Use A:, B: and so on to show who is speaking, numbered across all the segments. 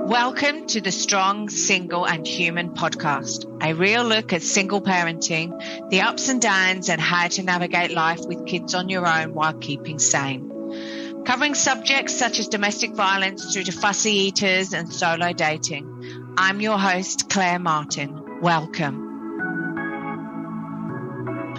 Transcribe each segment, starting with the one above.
A: Welcome to the Strong, Single and Human podcast, a real look at single parenting, the ups and downs, and how to navigate life with kids on your own while keeping sane. Covering subjects such as domestic violence through to fussy eaters and solo dating. I'm your host, Claire Martin. Welcome.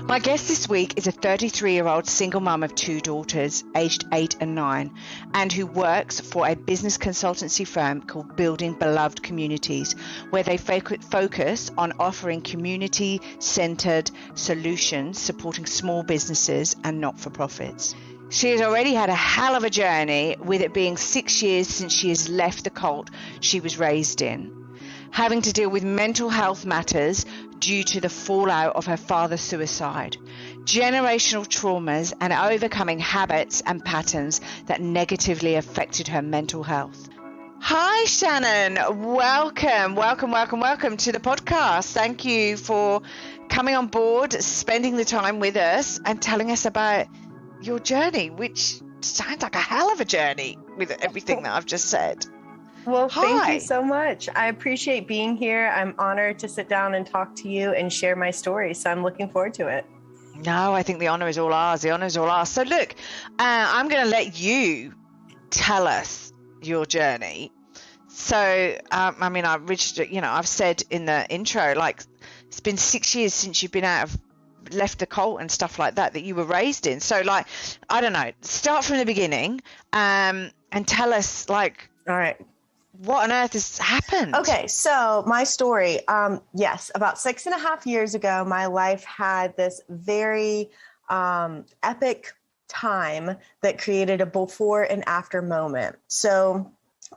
A: My guest this week is a 33-year-old single mum of two daughters, aged 8 and 9, and who works for a business consultancy firm called Building Beloved Communities, where they focus on offering community-centered solutions supporting small businesses and not-for-profits. She has already had a hell of a journey, with it being 6 years since she has left the cult she was raised in, having to deal with mental health matters due to the fallout of her father's suicide, generational traumas, and overcoming habits and patterns that negatively affected her mental health. Hi, Shannon. Welcome to the podcast. Thank you for coming on board, spending the time with us, and telling us about your journey, which sounds like a hell of a journey with everything that I've just said.
B: Well, thank you so much. I appreciate being here. I'm honored to sit down and talk to you and share my story. So I'm looking forward to it.
A: No, I think the honor is all ours. So look, I'm going to let you tell us your journey. So, I've said in the intro, like, it's been 6 years since you've been left the cult and stuff like that you were raised in. So, like, I don't know, start from the beginning and tell us, like,
B: all right,
A: what on earth has happened?
B: Okay, so my story, yes, about 6.5 years ago, my life had this very epic time that created a before and after moment. So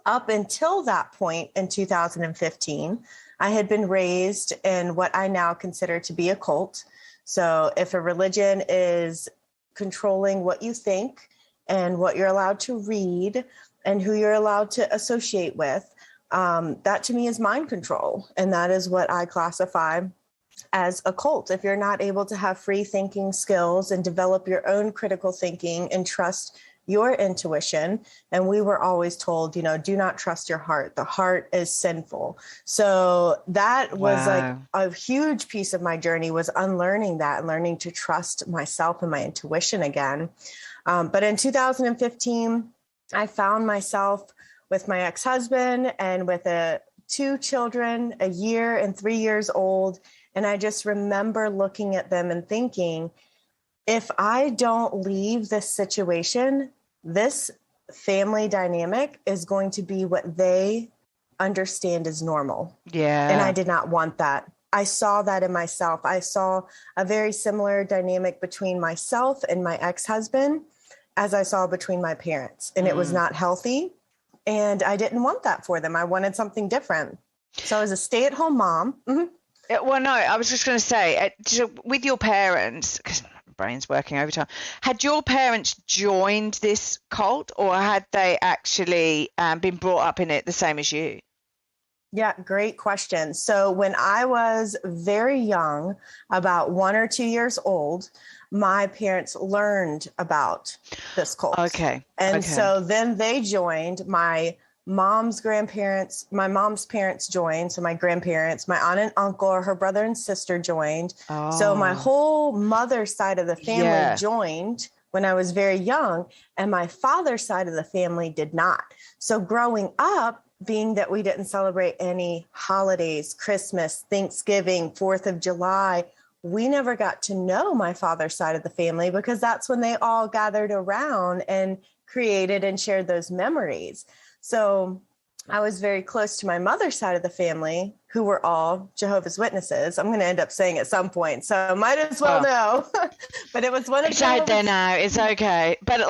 B: up until that point in 2015, I had been raised in what I now consider to be a cult. So if a religion is controlling what you think and what you're allowed to read and who you're allowed to associate with, that to me is mind control. And that is what I classify as a cult. If you're not able to have free thinking skills and develop your own critical thinking and trust your intuition. And we were always told, do not trust your heart. The heart is sinful. So that was like a huge piece of my journey, was unlearning that and learning to trust myself and my intuition again. But in 2015, I found myself with my ex-husband and with two children, 1 year and 3 years old. And I just remember looking at them and thinking, if I don't leave this situation, this family dynamic is going to be what they understand as normal.
A: Yeah.
B: And I did not want that. I saw that in myself. I saw a very similar dynamic between myself and my ex-husband as I saw between my parents. And it was not healthy. And I didn't want that for them. I wanted something different. So I was a stay-at-home mom. Mm-hmm.
A: Well, no, I was just going to say, with your parents, because my brain's working overtime, had your parents joined this cult, or had they actually been brought up in it the same as you?
B: Yeah, great question. So when I was very young, about 1 or 2 years old, my parents learned about this cult.
A: Okay.
B: And so then they joined. My mom's parents joined. So my grandparents, my aunt and uncle, her brother and sister joined. Oh. So my whole mother's side of the family joined when I was very young, and my father's side of the family did not. So growing up, being that we didn't celebrate any holidays, Christmas, Thanksgiving, 4th of July, we never got to know my father's side of the family, because that's when they all gathered around and created and shared those memories. So I was very close to my mother's side of the family, who were all Jehovah's Witnesses. I'm going to end up saying at some point, so might as well know. But it was one of
A: it's out there now. It's okay. But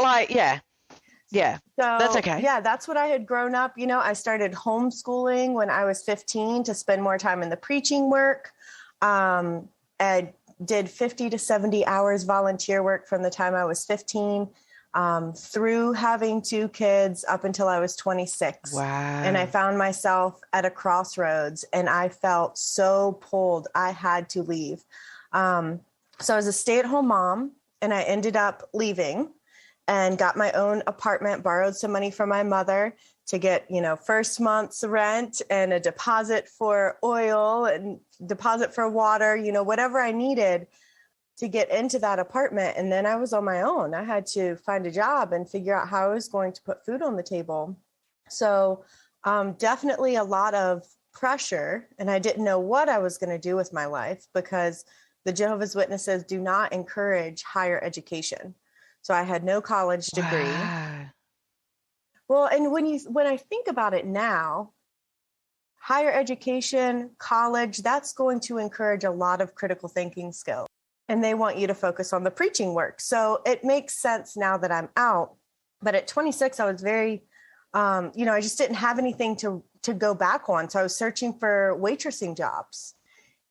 A: yeah, so that's okay.
B: Yeah, that's what I had grown up. I started homeschooling when I was 15 to spend more time in the preaching work. I did 50 to 70 hours volunteer work from the time I was 15 through having 2 kids up until I was 26.
A: Wow.
B: And I found myself at a crossroads, and I felt so pulled. I had to leave. So I was a stay-at-home mom, and I ended up leaving. and got my own apartment, borrowed some money from my mother to get, first month's rent and a deposit for oil and deposit for water, whatever I needed to get into that apartment. And then I was on my own. I had to find a job and figure out how I was going to put food on the table. So definitely a lot of pressure. And I didn't know what I was going to do with my life because the Jehovah's Witnesses do not encourage higher education. So I had no college degree.
A: Wow.
B: Well, and when I think about it now, higher education, college, that's going to encourage a lot of critical thinking skills. And they want you to focus on the preaching work. So it makes sense now that I'm out. But at 26, I was very, I just didn't have anything to go back on. So I was searching for waitressing jobs.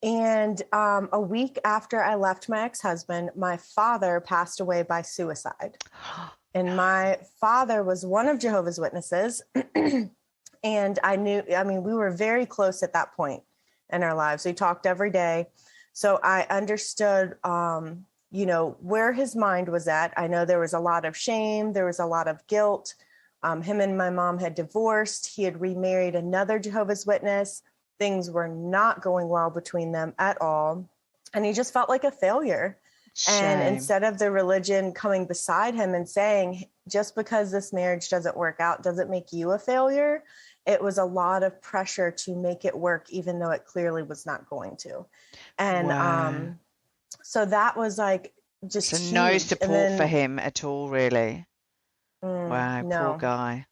B: And a week after I left my ex-husband, my father passed away by suicide. And my father was one of Jehovah's Witnesses. And we were very close at that point in our lives. We talked every day. So I understood, where his mind was at. I know there was a lot of shame. There was a lot of guilt. Him and my mom had divorced. He had remarried another Jehovah's Witness. Things were not going well between them at all. And he just felt like a failure.
A: Shame.
B: And instead of the religion coming beside him and saying, just because this marriage doesn't work out, doesn't make you a failure, it was a lot of pressure to make it work, even though it clearly was not going to. And
A: wow.
B: So that was like just
A: so no
B: huge.
A: support for him at all, really. Wow,
B: no.
A: poor guy.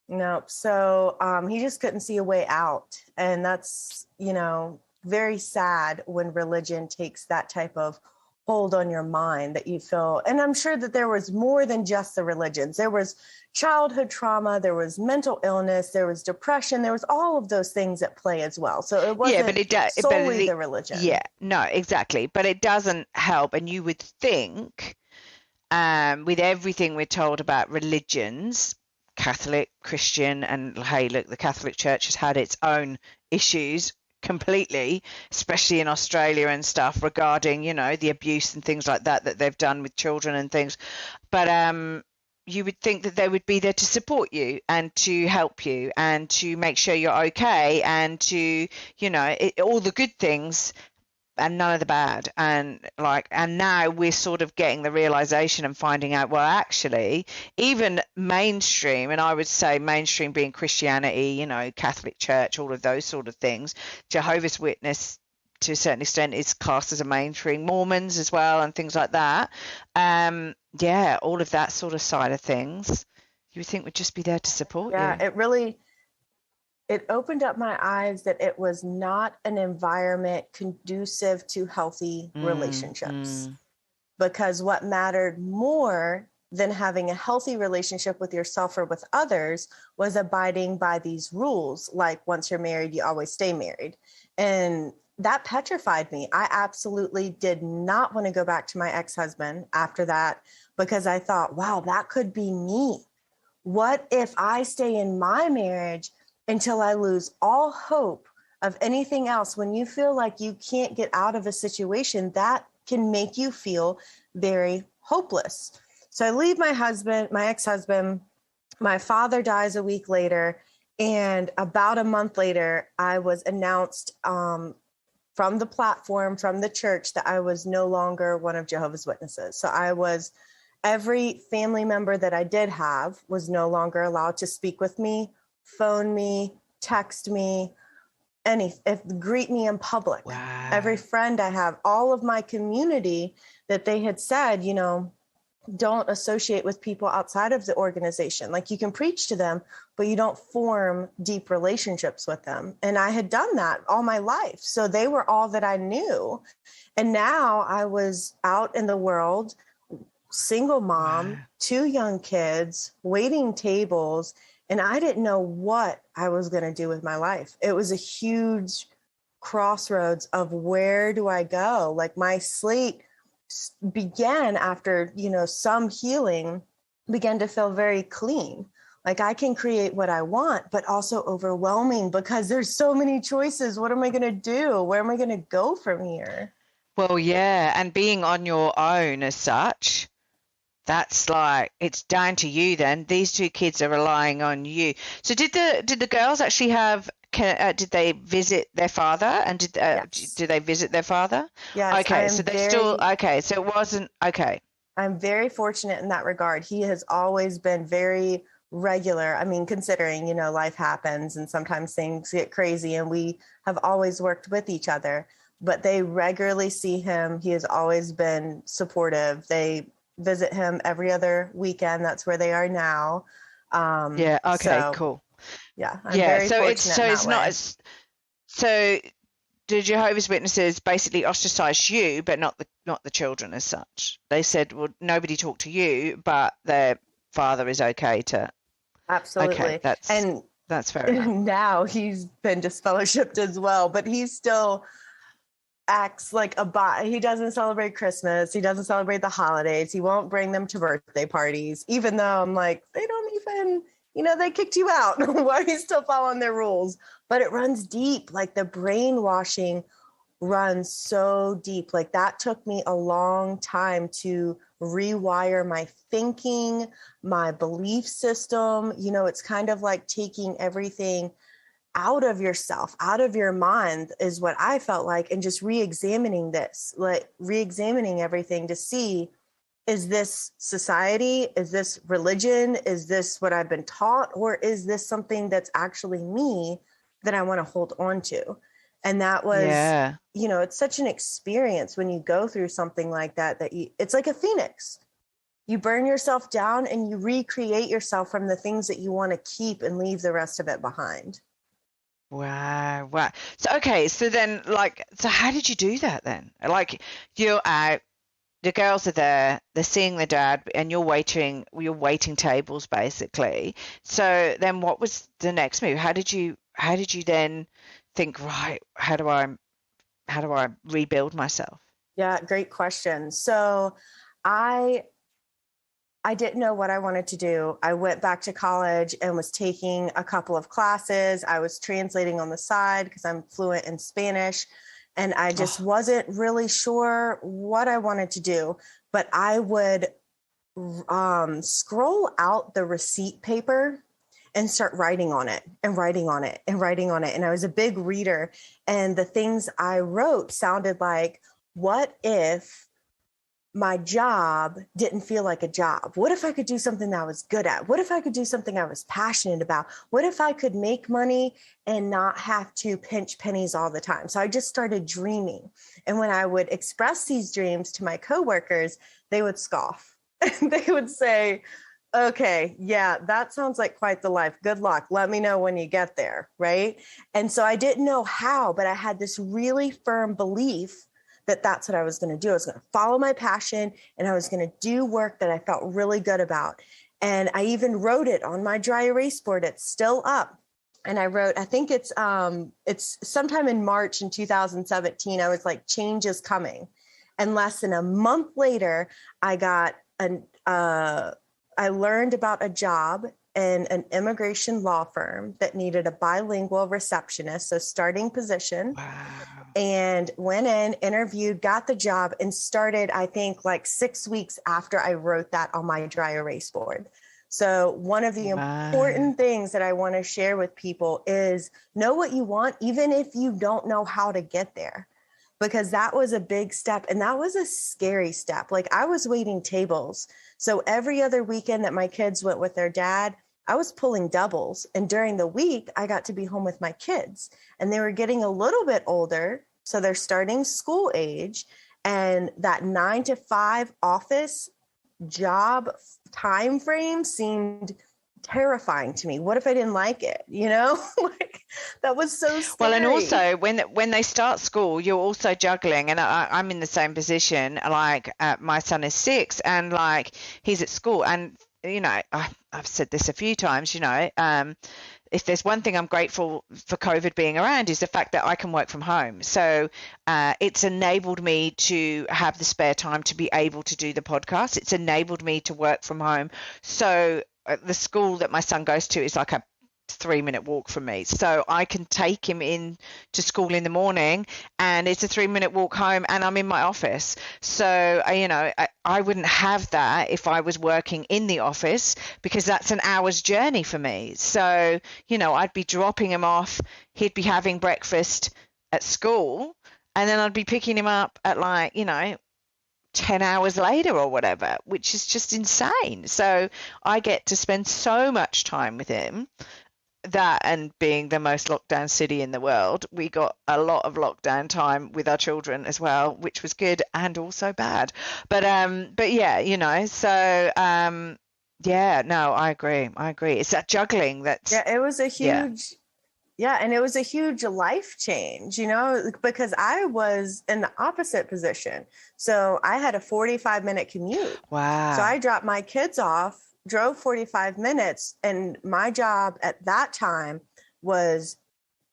B: No. So he just couldn't see a way out. And that's, very sad when religion takes that type of hold on your mind that you feel. And I'm sure that there was more than just the religions. There was childhood trauma, there was mental illness, there was depression, there was all of those things at play as well. So it wasn't solely the religion.
A: Yeah, no, exactly. But it doesn't help. And you would think with everything we're told about religions, Catholic, Christian, and hey, look, the Catholic Church has had its own issues completely, especially in Australia and stuff regarding, the abuse and things like that they've done with children and things. But you would think that they would be there to support you and to help you and to make sure you're okay and to, all the good things and none of the bad. And now we're sort of getting the realization and finding out, well, actually, even mainstream, and I would say mainstream being Christianity, Catholic Church, all of those sort of things, Jehovah's Witness to a certain extent is classed as a mainstream, Mormons as well, and things like that. All of that sort of side of things, you would think would just be there to support you.
B: Yeah, it opened up my eyes that it was not an environment conducive to healthy relationships. Because what mattered more than having a healthy relationship with yourself or with others was abiding by these rules. Like once you're married, you always stay married. And that petrified me. I absolutely did not want to go back to my ex-husband after that because I thought, wow, that could be me. What if I stay in my marriage until I lose all hope of anything else? When you feel like you can't get out of a situation, that can make you feel very hopeless. So I leave my ex-husband, my father dies a week later, and about a month later, I was announced from the platform, from the church, that I was no longer one of Jehovah's Witnesses. So every family member that I did have was no longer allowed to speak with me, phone me, text me, greet me in public.
A: Wow.
B: Every friend I have, all of my community that they had said, don't associate with people outside of the organization. Like you can preach to them, but you don't form deep relationships with them. And I had done that all my life. So they were all that I knew. And now I was out in the world, single mom, 2 young kids, waiting tables, and I didn't know what I was going to do with my life. It was a huge crossroads of where do I go? Like my slate began after, some healing, began to feel very clean. Like I can create what I want, but also overwhelming because there's so many choices. What am I going to do? Where am I going to go from here?
A: Well, yeah. And being on your own as such, That's like, it's down to you then. These two kids are relying on you. So did the girls actually did they visit their father, and
B: Yes.
A: did they visit their father?
B: Yes,
A: Okay, so they still, okay, so it wasn't okay.
B: I'm very fortunate in that regard. He has always been very regular. I mean, considering, life happens and sometimes things get crazy, and we have always worked with each other, but they regularly see him. He has always been supportive. They visit him every other weekend. That's where they are now.
A: Yeah, okay,
B: So
A: cool.
B: yeah, I'm
A: Yeah,
B: very
A: so it's
B: fortunate
A: so
B: in
A: it's
B: that
A: not
B: way.
A: as so the Jehovah's Witnesses basically ostracized you, but not the children as such. They said, well, nobody talked to you, but their father is okay to. Okay,
B: Absolutely.
A: that's
B: And
A: that's fair enough.
B: now he's been disfellowshipped as well, but he still acts like a bot. He doesn't celebrate Christmas. He doesn't celebrate the holidays. He won't bring them to birthday parties, even though I'm like, they don't even, they kicked you out. Why are you still following their rules? But it runs deep. Like the brainwashing runs so deep. Like that took me a long time to rewire my thinking, my belief system. It's kind of like taking everything out of yourself, out of your mind is what I felt like, and just re-examining this, like re-examining everything to see, is this society? Is this religion? Is this what I've been taught? Or is this something that's actually me that I want to hold on to? And that was,
A: Yeah.
B: it's such an experience when you go through something like that, it's like a phoenix. You burn yourself down and you recreate yourself from the things that you want to keep and leave the rest of it behind.
A: Wow, wow. So okay, so then so how did you do that then? Like you're out, the girls are there, they're seeing the dad, and you're waiting tables basically. So then what was the next move? How did you then think, right, how do I rebuild myself?
B: Yeah, great question. So I I didn't know what I wanted to do. I went back to college and was taking a couple of classes. I was translating on the side because I'm fluent in Spanish. And I just
A: Oh,
B: wasn't really sure what I wanted to do. But I would scroll out the receipt paper and start writing on it and writing on it and writing on it. And I was a big reader. And the things I wrote sounded like, what if my job didn't feel like a job? What if I could do something that I was good at? What if I could do something I was passionate about? What if I could make money and not have to pinch pennies all the time? So I just started dreaming. And when I would express these dreams to my coworkers, they would scoff. They would say, okay, yeah, that sounds like quite the life. Good luck. Let me know when you get there. Right. And so I didn't know how, but I had this really firm belief that that's what I was going to do. I was going to follow my passion and I was going to do work that I felt really good about. And I even wrote it on my dry erase board. It's still up. And I wrote, I think it's sometime in March in 2017. I was like, change is coming. And less than a month later, I got I learned about a job in an immigration law firm that needed a bilingual receptionist, so starting position,
A: wow.
B: and went in, interviewed, got the job, and started, I think, like 6 weeks after I wrote that on my dry erase board. So one of the
A: Wow.
B: important things that I want to share with people is know what you want, even if you don't know how to get there, because that was a big step. And that was a scary step. Like I was waiting tables. So every other weekend that my kids went with their dad, I was pulling doubles. And during the week, I got to be home with my kids. And they were getting a little bit older. So they're starting school age. And that 9 to 5 office job time frame seemed terrifying to me. What if I didn't like it? Like that was so
A: Well, and
B: scary.
A: also when they start school, you're also juggling, and I'm in the same position. Like my son is 6, and like he's at school, and I've said this a few times. If there's one thing I'm grateful for COVID being around is the fact that I can work from home. So it's enabled me to have the spare time to be able to do the podcast. It's enabled me to work from home. So the school that my son goes to is like a 3-minute walk from me. So I can take him in to school in the morning, and it's a 3-minute walk home, and I'm in my office. So, I wouldn't have that if I was working in the office, because that's an hour's journey for me. So, I'd be dropping him off. He'd be having breakfast at school, and then I'd be picking him up at 10 hours later or whatever, which is just insane. So I get to spend so much time with him. That, and being the most locked down city in the world, we got a lot of lockdown time with our children as well, which was good and also bad. But yeah, so yeah, no, I agree. It's that juggling that's
B: it was a huge and it was a huge life change, because I was in the opposite position. So I had a 45-minute commute.
A: Wow.
B: So I dropped my kids off, drove 45 minutes, and my job at that time was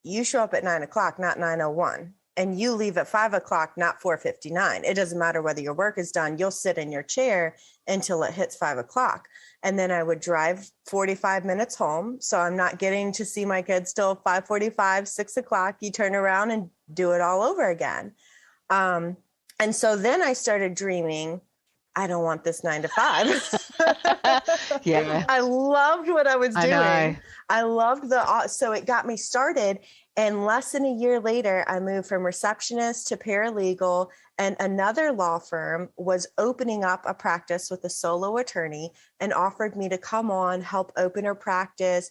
B: you show up at 9:00, not 9:01, and you leave at 5:00, not 4:59. It doesn't matter whether your work is done. You'll sit in your chair until it hits 5:00. And then I would drive 45 minutes home. So I'm not getting to see my kids till 5:45, 6:00. You turn around and do it all over again. And so then I started dreaming, I don't want this 9 to 5.
A: Yeah.
B: I loved what I was doing. I loved so it got me started. And less than a year later, I moved from receptionist to paralegal, and another law firm was opening up a practice with a solo attorney and offered me to come on, help open her practice,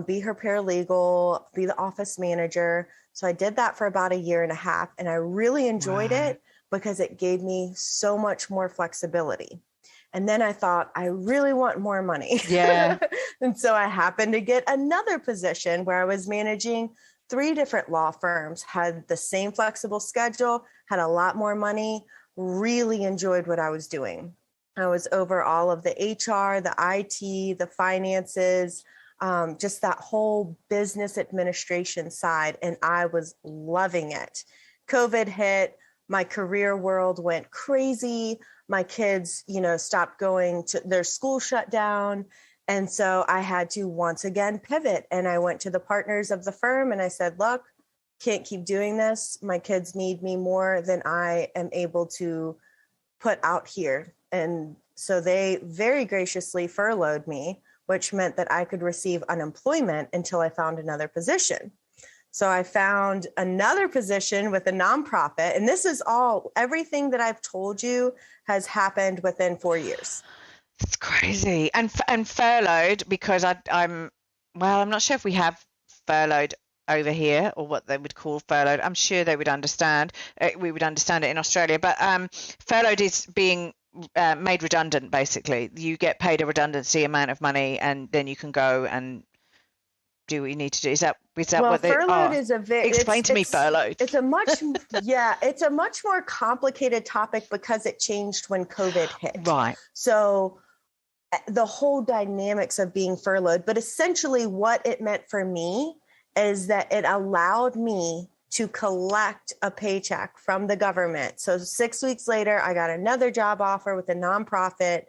B: be her paralegal, be the office manager. So I did that for about a year and a half, and I really enjoyed it because it gave me so much more flexibility. And then I thought, I really want more money.
A: Yeah.
B: And so I happened to get another position where I was managing 3 different law firms, had the same flexible schedule, had a lot more money, really enjoyed what I was doing. I was over all of the HR, the IT, the finances, just that whole business administration side. And I was loving it. COVID hit, my career world went crazy. My kids, stopped going to their school shut down. And so I had to once again pivot, and I went to the partners of the firm and I said, look, can't keep doing this. My kids need me more than I am able to put out here. And so they very graciously furloughed me, which meant that I could receive unemployment until I found another position. So I found another position with a nonprofit. And this is everything that I've told you has happened within 4 years.
A: It's crazy. And furloughed, because I'm not sure if we have furloughed over here, or what they would call furloughed. I'm sure they would understand. We would understand it in Australia. But furloughed is being made redundant, basically. You get paid a redundancy amount of money, and then you can go and do what you need to do. Is that what they
B: furloughed is a very
A: explain to me furloughed.
B: It's a much it's a much more complicated topic because it changed when COVID hit.
A: Right.
B: So the whole dynamics of being furloughed, but essentially what it meant for me is that it allowed me to collect a paycheck from the government. So 6 weeks later, I got another job offer with a nonprofit,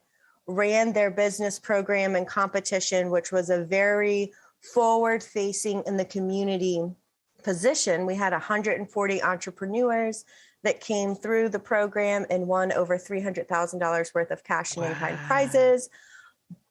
B: ran their business program and competition, which was a very forward-facing in the community position. We had 140 entrepreneurs that came through the program and won over $300,000 worth of cash and in-kind prizes.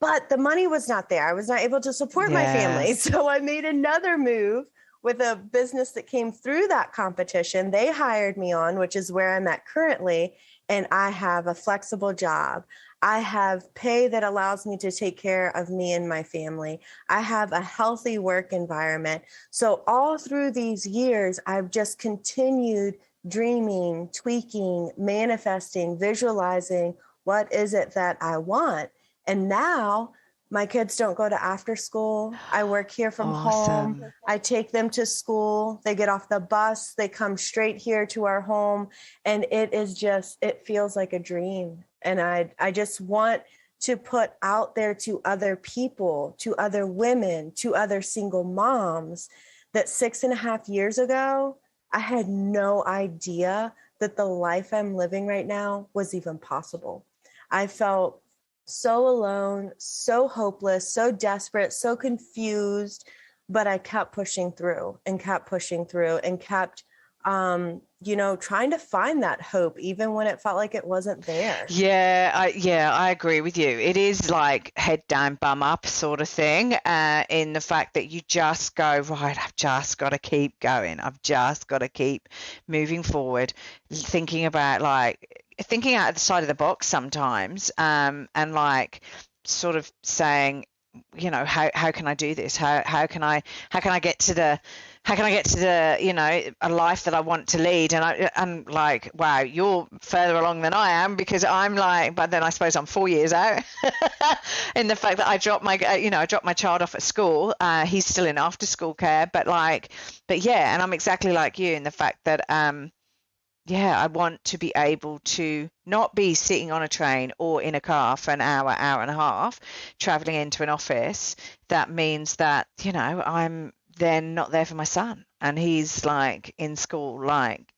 B: But the money was not there. I was not able to support my family. So I made another move with a business that came through that competition. They hired me on, which is where I'm at currently. And I have a flexible job. I have pay that allows me to take care of me and my family. I have a healthy work environment. So all through these years, I've just continued dreaming, tweaking, manifesting, visualizing what is it that I want. And now my kids don't go to after school. I work here from home. I take them to school. They get off the bus. They come straight here to our home. And it feels like a dream. And I just want to put out there to other people, to other women, to other single moms, that 6.5 years ago, I had no idea that the life I'm living right now was even possible. I felt so alone, so hopeless, so desperate, so confused, but I kept pushing through and kept pushing through and kept, trying to find that hope, even when it felt like it wasn't there.
A: Yeah, I agree with you. It is like head down, bum up sort of thing, in the fact that you just go, right, I've just got to keep going. I've just got to keep moving forward, thinking out of the side of the box sometimes, and like sort of saying, how can I do this? How can I get to the a life that I want to lead? And I'm like, wow, you're further along than I am, because I'm like, but then I suppose I'm 4 years out in the fact that I dropped my child off at school. He's still in after school care, but yeah, and I'm exactly like you in the fact that I want to be able to not be sitting on a train or in a car for an hour, hour and a half, traveling into an office. That means that, I'm then not there for my son, and he's like in school, like,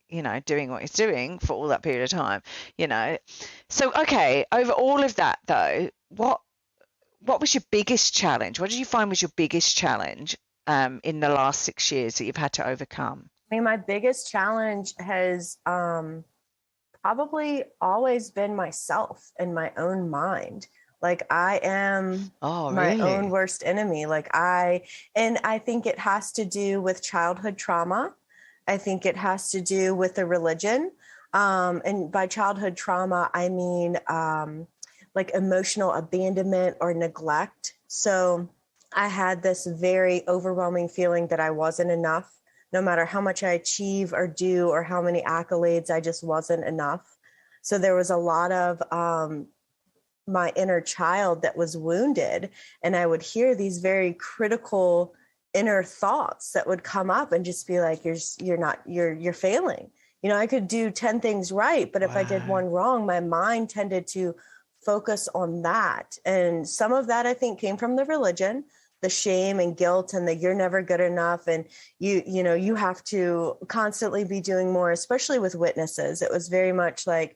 A: doing what he's doing for all that period of time. So, okay, over all of that though, what was your biggest challenge? What did you find was your biggest challenge in the last 6 years that you've had to overcome?
B: I mean, my biggest challenge has probably always been myself and my own mind. Like, I am my own worst enemy. And I think it has to do with childhood trauma. I think it has to do with the religion. And by childhood trauma, I mean like emotional abandonment or neglect. So I had this very overwhelming feeling that I wasn't enough. No matter how much I achieve or do or how many accolades, I just wasn't enough. So there was a lot of my inner child that was wounded. And I would hear these very critical inner thoughts that would come up and just be like, you're failing. I could do 10 things right, but if I did one wrong, my mind tended to focus on that. And some of that, I think, came from the religion, the shame and guilt, and that you're never good enough. And you have to constantly be doing more, especially with witnesses. It was very much like,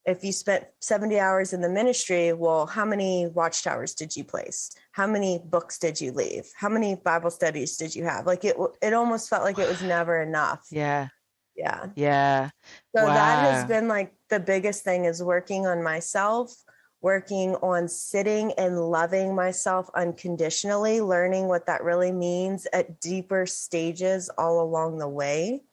B: if you spent 70 hours in the ministry, well, how many watchtowers did you place? How many books did you leave? How many Bible studies did you have? Like, it almost felt like it was never enough.
A: Yeah.
B: So that has been like the biggest thing, is working on myself, working on sitting and loving myself unconditionally, learning what that really means at deeper stages all along the way.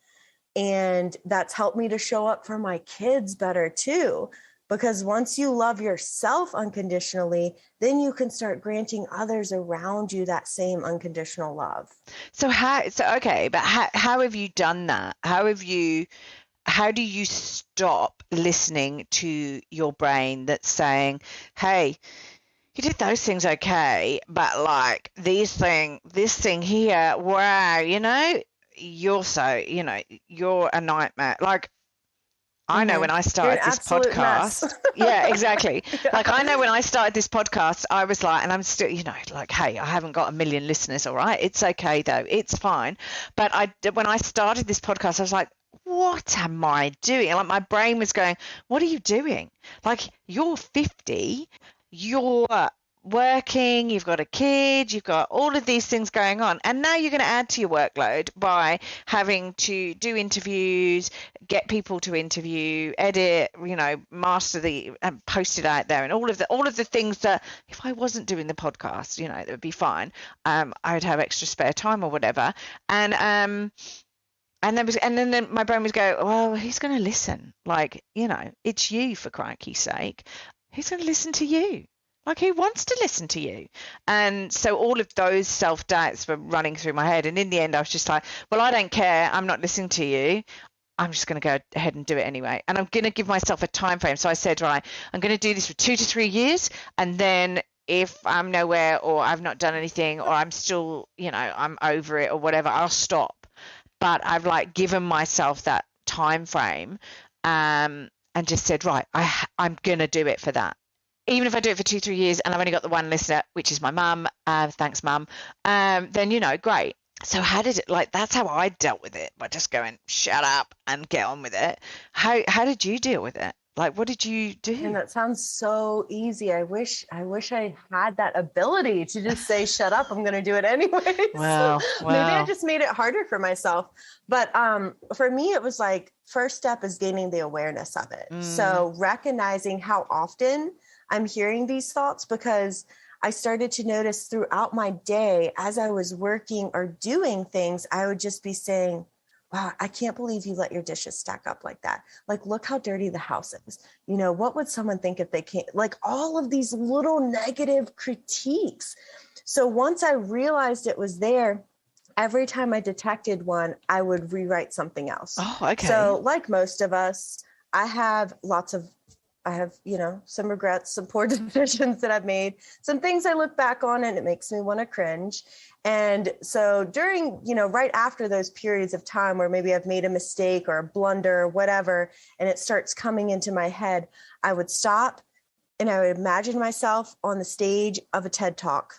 B: And that's helped me to show up for my kids better too, because once you love yourself unconditionally, then you can start granting others around you that same unconditional love.
A: But how have you done that? How do you stop listening to your brain that's saying, hey, you did those things okay, but like this thing here, wow, you're you're a nightmare. Like, I know when I started this podcast. Yeah, exactly. Yeah. Like, I know when I started this podcast, I was like, and I'm still, like, hey, I haven't got 1 million listeners, all right? It's okay though. It's fine. But when I started this podcast, I was like, what am I doing? And like, my brain was going, what are you doing? Like, you're 50, you're working, you've got a kid, you've got all of these things going on, and now you're going to add to your workload by having to do interviews, get people to interview, edit, master and post it out there, and all of the things that, if I wasn't doing the podcast, it would be fine. I would have extra spare time or whatever, and then my brain would go, well, who's going to listen? Like, it's you, for crikey's sake. Who's going to listen to you? Like, who wants to listen to you? And so all of those self-doubts were running through my head. And in the end, I was just like, well, I don't care. I'm not listening to you. I'm just going to go ahead and do it anyway. And I'm going to give myself a time frame. So I said, right, I'm going to do this for 2 to 3 years. And then if I'm nowhere, or I've not done anything, or I'm still, I'm over it or whatever, I'll stop. But I've like given myself that time frame, and just said, right, I'm going to do it for that. Even if I do it for 2-3 years and I've only got the one listener, which is my mum, thanks mum, then, great. So how did it, like, that's how I dealt with it, by just going, shut up and get on with it. How did you deal with it? Like, what did you do?
B: And that sounds so easy. I wish I had that ability to just say, shut up, I'm going to do it anyways.
A: Wow.
B: Maybe I just made it harder for myself. But for me, it was like, first step is gaining the awareness of it. So recognizing how often I'm hearing these thoughts, because I started to notice throughout my day, as I was working or doing things, I would just be saying, wow, I can't believe you let your dishes stack up like that. Like, look how dirty the house is. You know, what would someone think if they can't? Like, all of these little negative critiques. So once I realized it was there, every time I detected one, I would rewrite something else.
A: Oh, okay.
B: So like most of us, I have, you know, some regrets, some poor decisions that I've made, some things I look back on and it makes me want to cringe. And so during, you know, right after those periods of time where maybe I've made a mistake or a blunder or whatever, and it starts coming into my head, I would stop and I would imagine myself on the stage of a TED Talk.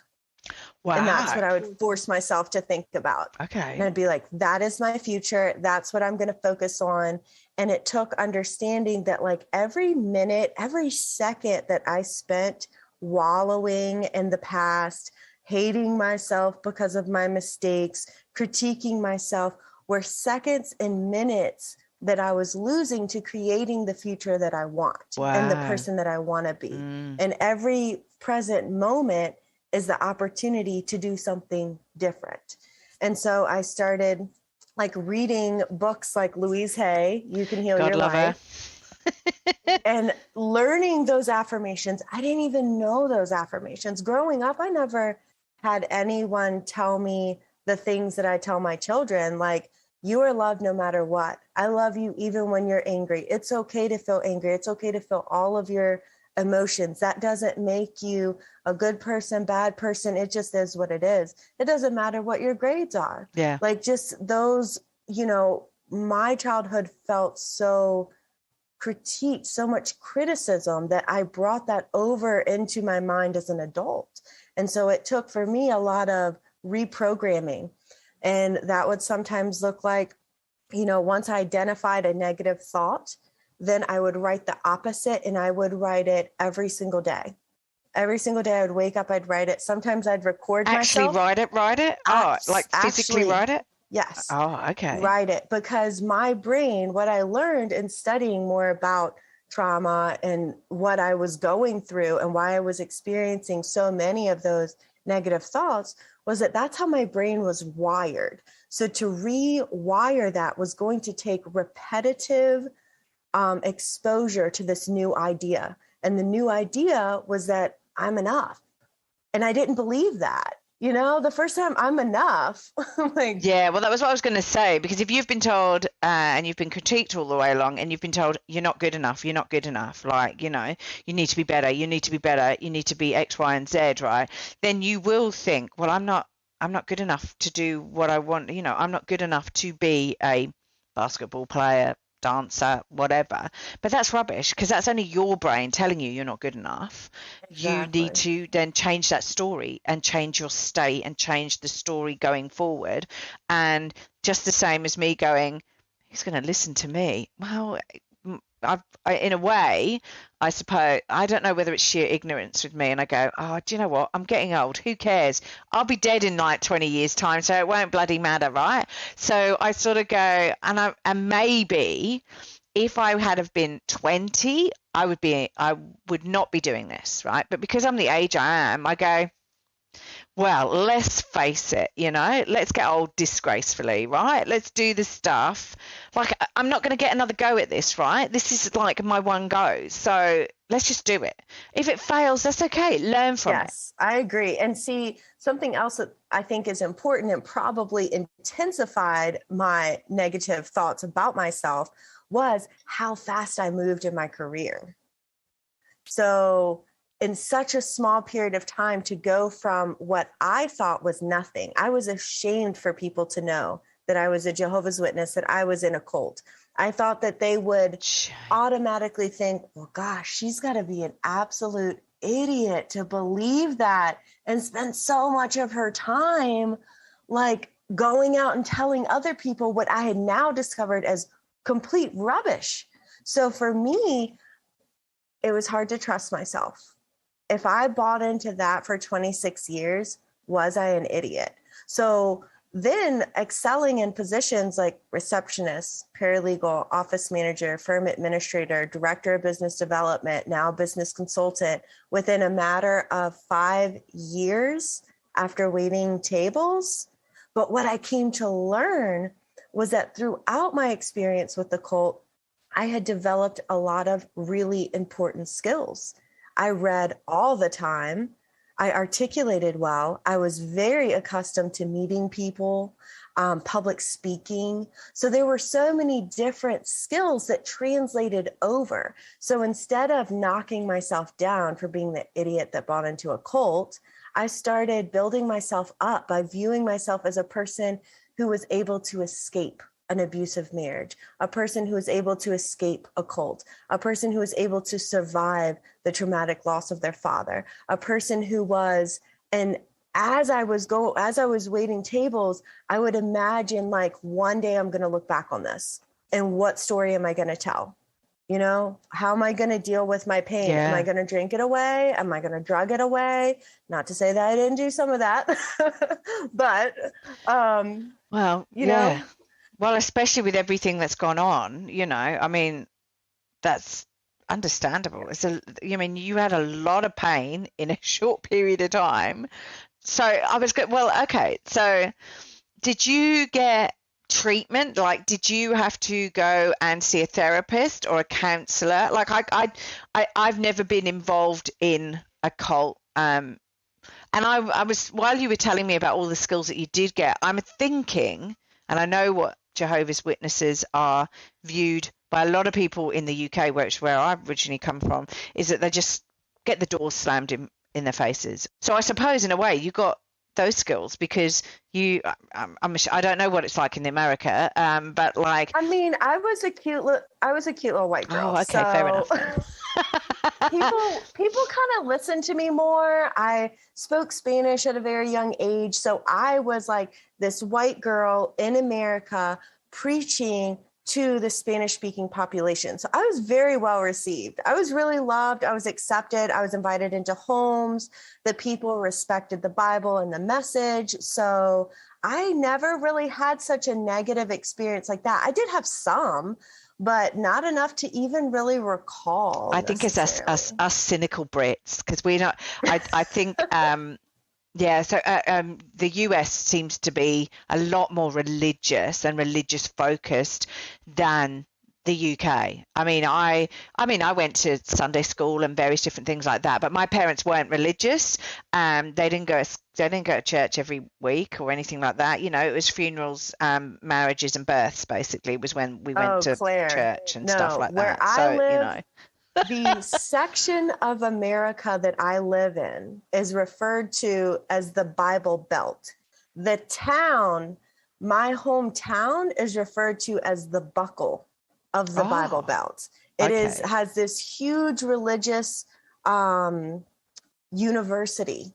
A: Wow.
B: And that's what I would force myself to think about.
A: Okay.
B: And I'd be like, that is my future. That's what I'm going to focus on. And it took understanding that, like, every minute, every second that I spent wallowing in the past, hating myself because of my mistakes, critiquing myself, were seconds and minutes that I was losing to creating the future that I want.
A: Wow.
B: And the person that I want to be. And every present moment is the opportunity to do something different. And so I started like reading books like Louise Hay, You Can Heal Your Life, and learning those affirmations. I didn't even know those affirmations. Growing up, I never had anyone tell me the things that I tell my children, like, you are loved no matter what. I love you even when you're angry. It's okay to feel angry. It's okay to feel all of your emotions. That doesn't make you a good person, bad person. It just is what it is. It doesn't matter what your grades are.
A: Yeah.
B: Like, just those, you know, my childhood felt so critiqued, so much criticism, that I brought that over into my mind as an adult. And so it took for me a lot of reprogramming. And that would sometimes look like, you know, once I identified a negative thought, then I would write the opposite, and I would write it every single day. Every single day I would wake up, I'd write it. Sometimes I'd record myself.
A: Actually write it? Oh, like physically write it?
B: Yes.
A: Oh, okay.
B: Write it, because my brain, what I learned in studying more about trauma and what I was going through and why I was experiencing so many of those negative thoughts, was that that's how my brain was wired. So to rewire that was going to take repetitive exposure to this new idea. And the new idea was that I'm enough. And I didn't believe that. You know, the first time, I'm enough. Like,
A: yeah, well, that was what I was going to say, because if you've been told and you've been critiqued all the way along, and you've been told you're not good enough, like, you know, you need to be better, you need to be X, Y, and Z, right? Then you will think, well, I'm not good enough to do what I want. You know, I'm not good enough to be a basketball player, dancer, whatever. But that's rubbish, because that's only your brain telling you you're not good enough. Exactly. You need to then change that story and change your state and change the story going forward. And just the same as me going, who's going to listen to me? Well, in a way, I suppose, I don't know whether it's sheer ignorance with me, and I go, oh, do you know what? I'm getting old. Who cares? I'll be dead in like 20 years' time, so it won't bloody matter, right? So I sort of go, and maybe if I had have been 20, I would not be doing this, right? But because I'm the age I am, I go, well, let's face it, you know, let's get old disgracefully, right? Let's do the stuff. Like, I'm not going to get another go at this, right? This is like my one go. So let's just do it. If it fails, that's okay. Learn from it.
B: Yes, I agree. And see, something else that I think is important and probably intensified my negative thoughts about myself was how fast I moved in my career. So in such a small period of time, to go from what I thought was nothing. I was ashamed for people to know that I was a Jehovah's Witness, that I was in a cult. I thought that they would automatically think, well, gosh, she's got to be an absolute idiot to believe that and spend so much of her time like going out and telling other people what I had now discovered as complete rubbish. So for me, it was hard to trust myself. If I bought into that for 26 years, was I an idiot? So then excelling in positions like receptionist, paralegal, office manager, firm administrator, director of business development, now business consultant, within a matter of 5 years after waiting tables. But what I came to learn was that throughout my experience with the cult, I had developed a lot of really important skills. I read all the time. I articulated well. I was very accustomed to meeting people, public speaking. So there were so many different skills that translated over. So instead of knocking myself down for being the idiot that bought into a cult, I started building myself up by viewing myself as a person who was able to escape an abusive marriage, a person who was able to escape a cult, a person who was able to survive the traumatic loss of their father, a person who was, and as I was waiting tables, I would imagine like one day I'm going to look back on this and what story am I going to tell? You know, how am I going to deal with my pain?
A: Yeah.
B: Am I going to drink it away? Am I going to drug it away? Not to say that I didn't do some of that, but,
A: well,
B: you know,
A: well, especially with everything that's gone on, you know, I mean, that's understandable. I mean, you had a lot of pain in a short period of time. So I was good. Well, okay. So did you get treatment? Like, did you have to go and see a therapist or a counselor? Like, I've never been involved in a cult. And I was, while you were telling me about all the skills that you did get, I'm thinking, and I know what Jehovah's Witnesses are viewed by a lot of people in the UK, which is where I've originally come from, is that they just get the doors slammed in their faces. So I suppose in a way you got those skills because I don't know what it's like in America, but like,
B: I mean, I was a cute little white girl.
A: Oh, okay,
B: so
A: fair enough.
B: people kind of listened to me more. I spoke Spanish at a very young age. So I was like this white girl in America preaching to the Spanish speaking population. So I was very well received. I was really loved. I was accepted. I was invited into homes. The people respected the Bible and the message. So I never really had such a negative experience like that. I did have some, but not enough to even really recall.
A: I think it's us cynical Brits, because we're not, I think, yeah, so the US seems to be a lot more religious and religious focused than the UK. I mean, I went to Sunday school and various different things like that, but my parents weren't religious. They didn't go to church every week or anything like that. You know, it was funerals, marriages, and births. Basically, was when we went to
B: Claire,
A: church and stuff like
B: where
A: that.
B: I live, the section of America that I live in is referred to as the Bible Belt. The town, my hometown, is referred to as the buckle of the Bible Belt. It has this huge religious university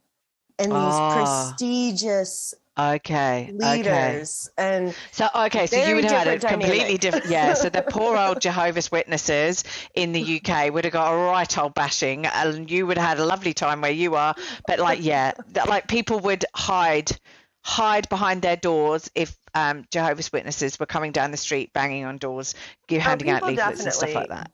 B: and these prestigious leaders. And
A: so you would have had a completely different, so the poor old Jehovah's Witnesses in the UK would have got a right old bashing, and you would have had a lovely time where you are, but like people would hide behind their doors if Jehovah's Witnesses were coming down the street banging on doors, handing out leaflets and stuff like that.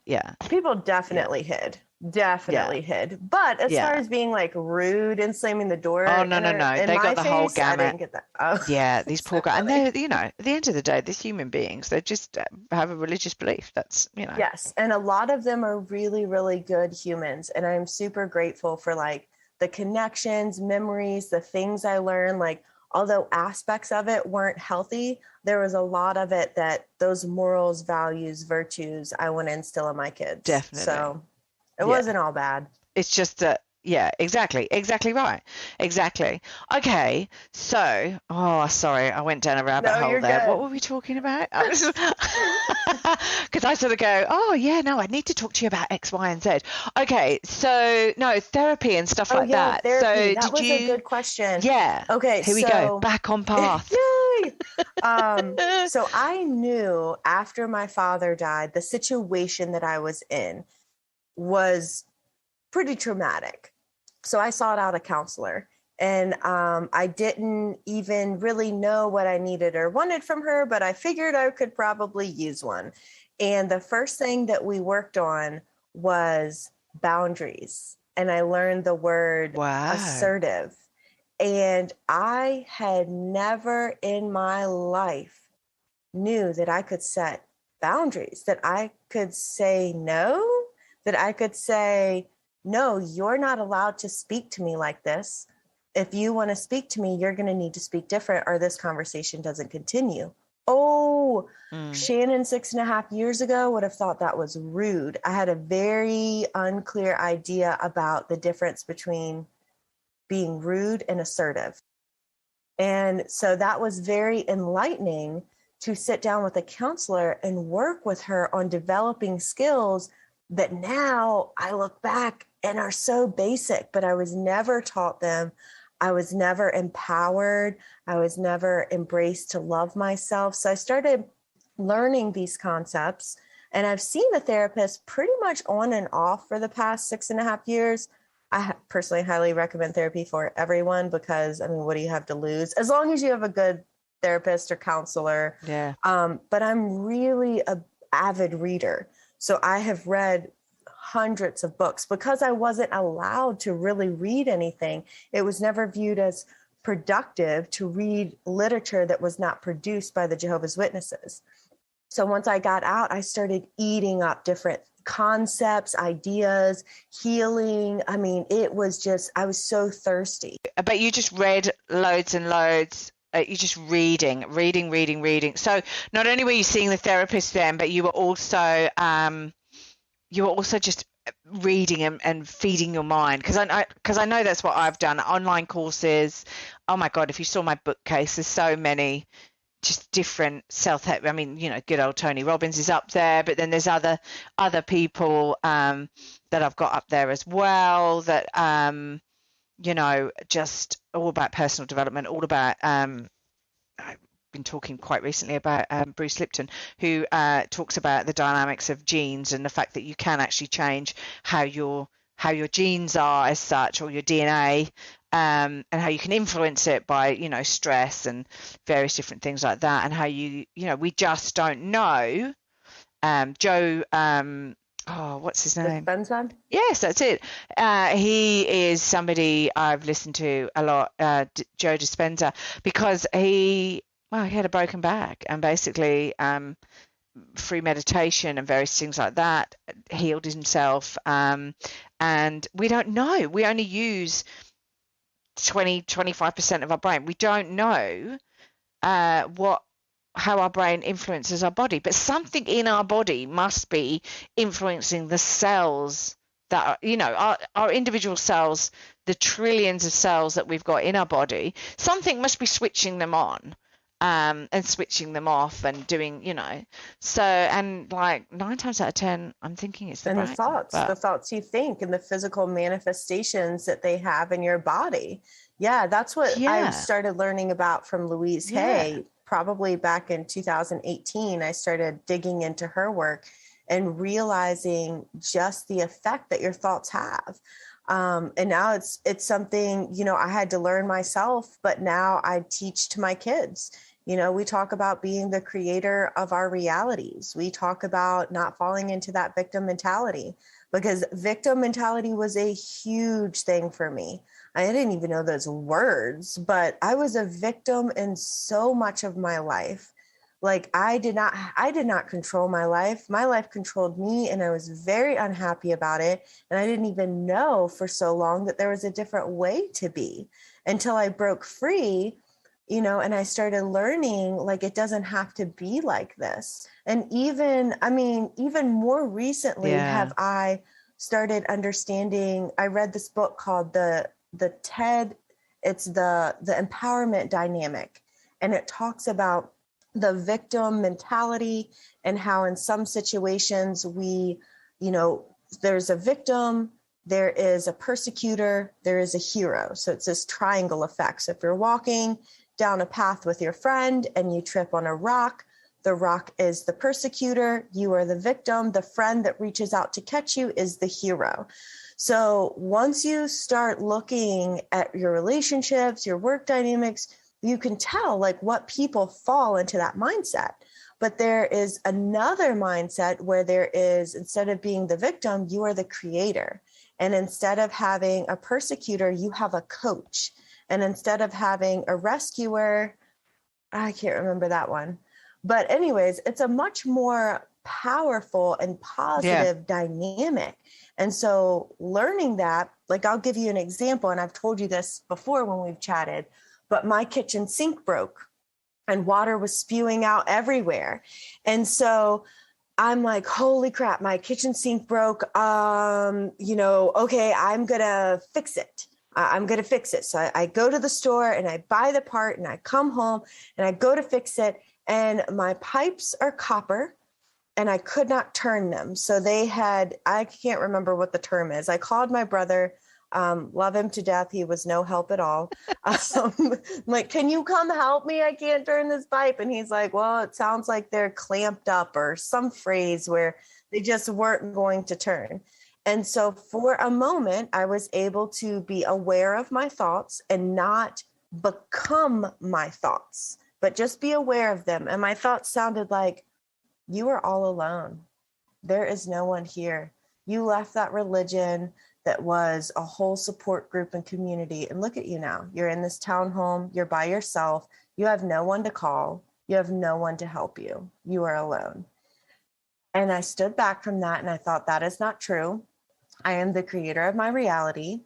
B: People definitely hid. But as far as being like rude and slamming the door,
A: no, they got the whole gamut.
B: I didn't get that.
A: These poor guys, and they're, you know, at the end of the day, they're human beings. They just have a religious belief. That's, you know.
B: Yes, and a lot of them are really, really good humans, and I'm super grateful for like the connections, memories, the things I learned. Like, although aspects of it weren't healthy, there was a lot of it that those morals, values, virtues I want to instill in my kids.
A: Definitely.
B: So it wasn't all bad.
A: It's just that, exactly right. Exactly. Okay. So, sorry, I went down a rabbit hole there.
B: Good.
A: What were we talking about? Because I sort of go, I need to talk to you about X, Y, and Z. Okay. So, no, therapy and stuff like that.
B: Therapy.
A: So
B: that was a good question.
A: Yeah.
B: Okay.
A: Here we go. Back on path.
B: Yay! So I knew after my father died, the situation that I was in. was pretty traumatic. So I sought out a counselor, and I didn't even really know what I needed or wanted from her, but I figured I could probably use one. And the first thing that we worked on was boundaries. And I learned the word assertive. And I had never in my life knew that I could set boundaries, that I could say no, that I could say, no, you're not allowed to speak to me like this. If you want to speak to me, you're going to need to speak different, or this conversation doesn't continue. Oh, Shannon 6.5 years ago would have thought that was rude. I had a very unclear idea about the difference between being rude and assertive. And so that was very enlightening to sit down with a counselor and work with her on developing skills that now I look back and are so basic, but I was never taught them. I was never empowered. I was never embraced to love myself. So I started learning these concepts, and I've seen the therapist pretty much on and off for the past 6.5 years. I personally highly recommend therapy for everyone because, I mean, what do you have to lose? As long as you have a good therapist or counselor.
A: Yeah.
B: But I'm really an avid reader. So I have read hundreds of books because I wasn't allowed to really read anything. It was never viewed as productive to read literature that was not produced by the Jehovah's Witnesses. So once I got out, I started eating up different concepts, ideas, healing. I mean, it was just, I was so thirsty.
A: But you just read loads and loads. You're just reading. So not only were you seeing the therapist then, but you were also just reading and feeding your mind. Because I know that's what I've done. Online courses. Oh my God! If you saw my bookcase, there's so many just different self-help. I mean, good old Tony Robbins is up there, but then there's other people that I've got up there as well that just all about personal development, all about I've been talking quite recently about Bruce Lipton, who talks about the dynamics of genes and the fact that you can actually change how your genes are as such, or your DNA, and how you can influence it by stress and various different things like that, and how we just don't know. Joe what's his name?
B: Dispenza?
A: Yes, that's it. He is somebody I've listened to a lot, Joe Dispenza, because he had a broken back, and basically through meditation and various things like that, healed himself. And we don't know. We only use 25% of our brain. We don't know how our brain influences our body, but something in our body must be influencing the cells that are, our individual cells, the trillions of cells that we've got in our body. Something must be switching them on and switching them off, and doing so, and like 9 times out of 10 I'm thinking it's the brain.
B: The thoughts you think, and the physical manifestations that they have in your body. That's what I started learning about from Louise Hay. Probably back in 2018, I started digging into her work and realizing just the effect that your thoughts have. And now it's something, I had to learn myself, but now I teach to my kids. We talk about being the creator of our realities. We talk about not falling into that victim mentality, because victim mentality was a huge thing for me. I didn't even know those words, but I was a victim in so much of my life. Like I did not control my life. My life controlled me, and I was very unhappy about it. And I didn't even know for so long that there was a different way to be, until I broke free, and I started learning, like, it doesn't have to be like this. And even more recently have I started understanding. I read this book called the TED, it's the empowerment dynamic. And it talks about the victim mentality and how in some situations there's a victim, there is a persecutor, there is a hero. So it's this triangle effect. So if you're walking down a path with your friend and you trip on a rock, The rock is the persecutor. You are the victim. The friend that reaches out to catch you is the hero. So once you start looking at your relationships, your work dynamics, you can tell like what people fall into that mindset. But there is another mindset where there is, instead of being the victim, you are the creator. And instead of having a persecutor, you have a coach. And instead of having a rescuer, I can't remember that one. But anyways, it's a much more powerful and positive dynamic. And so learning that, like I'll give you an example, and I've told you this before when we've chatted, but my kitchen sink broke and water was spewing out everywhere. And so I'm like, holy crap, my kitchen sink broke. Okay, I'm going to fix it. I'm going to fix it. So I go to the store and I buy the part and I come home and I go to fix it. And my pipes are copper and I could not turn them. So I can't remember what the term is. I called my brother, love him to death. He was no help at all. Like, can you come help me? I can't turn this pipe. And he's like, well, it sounds like they're clamped up, or some phrase where they just weren't going to turn. And so for a moment, I was able to be aware of my thoughts and not become my thoughts, but just be aware of them. And my thoughts sounded like, you are all alone. There is no one here. You left that religion that was a whole support group and community. And look at you now. You're in this townhome. You're by yourself. You have no one to call. You have no one to help you. You are alone. And I stood back from that and I thought, that is not true. I am the creator of my reality.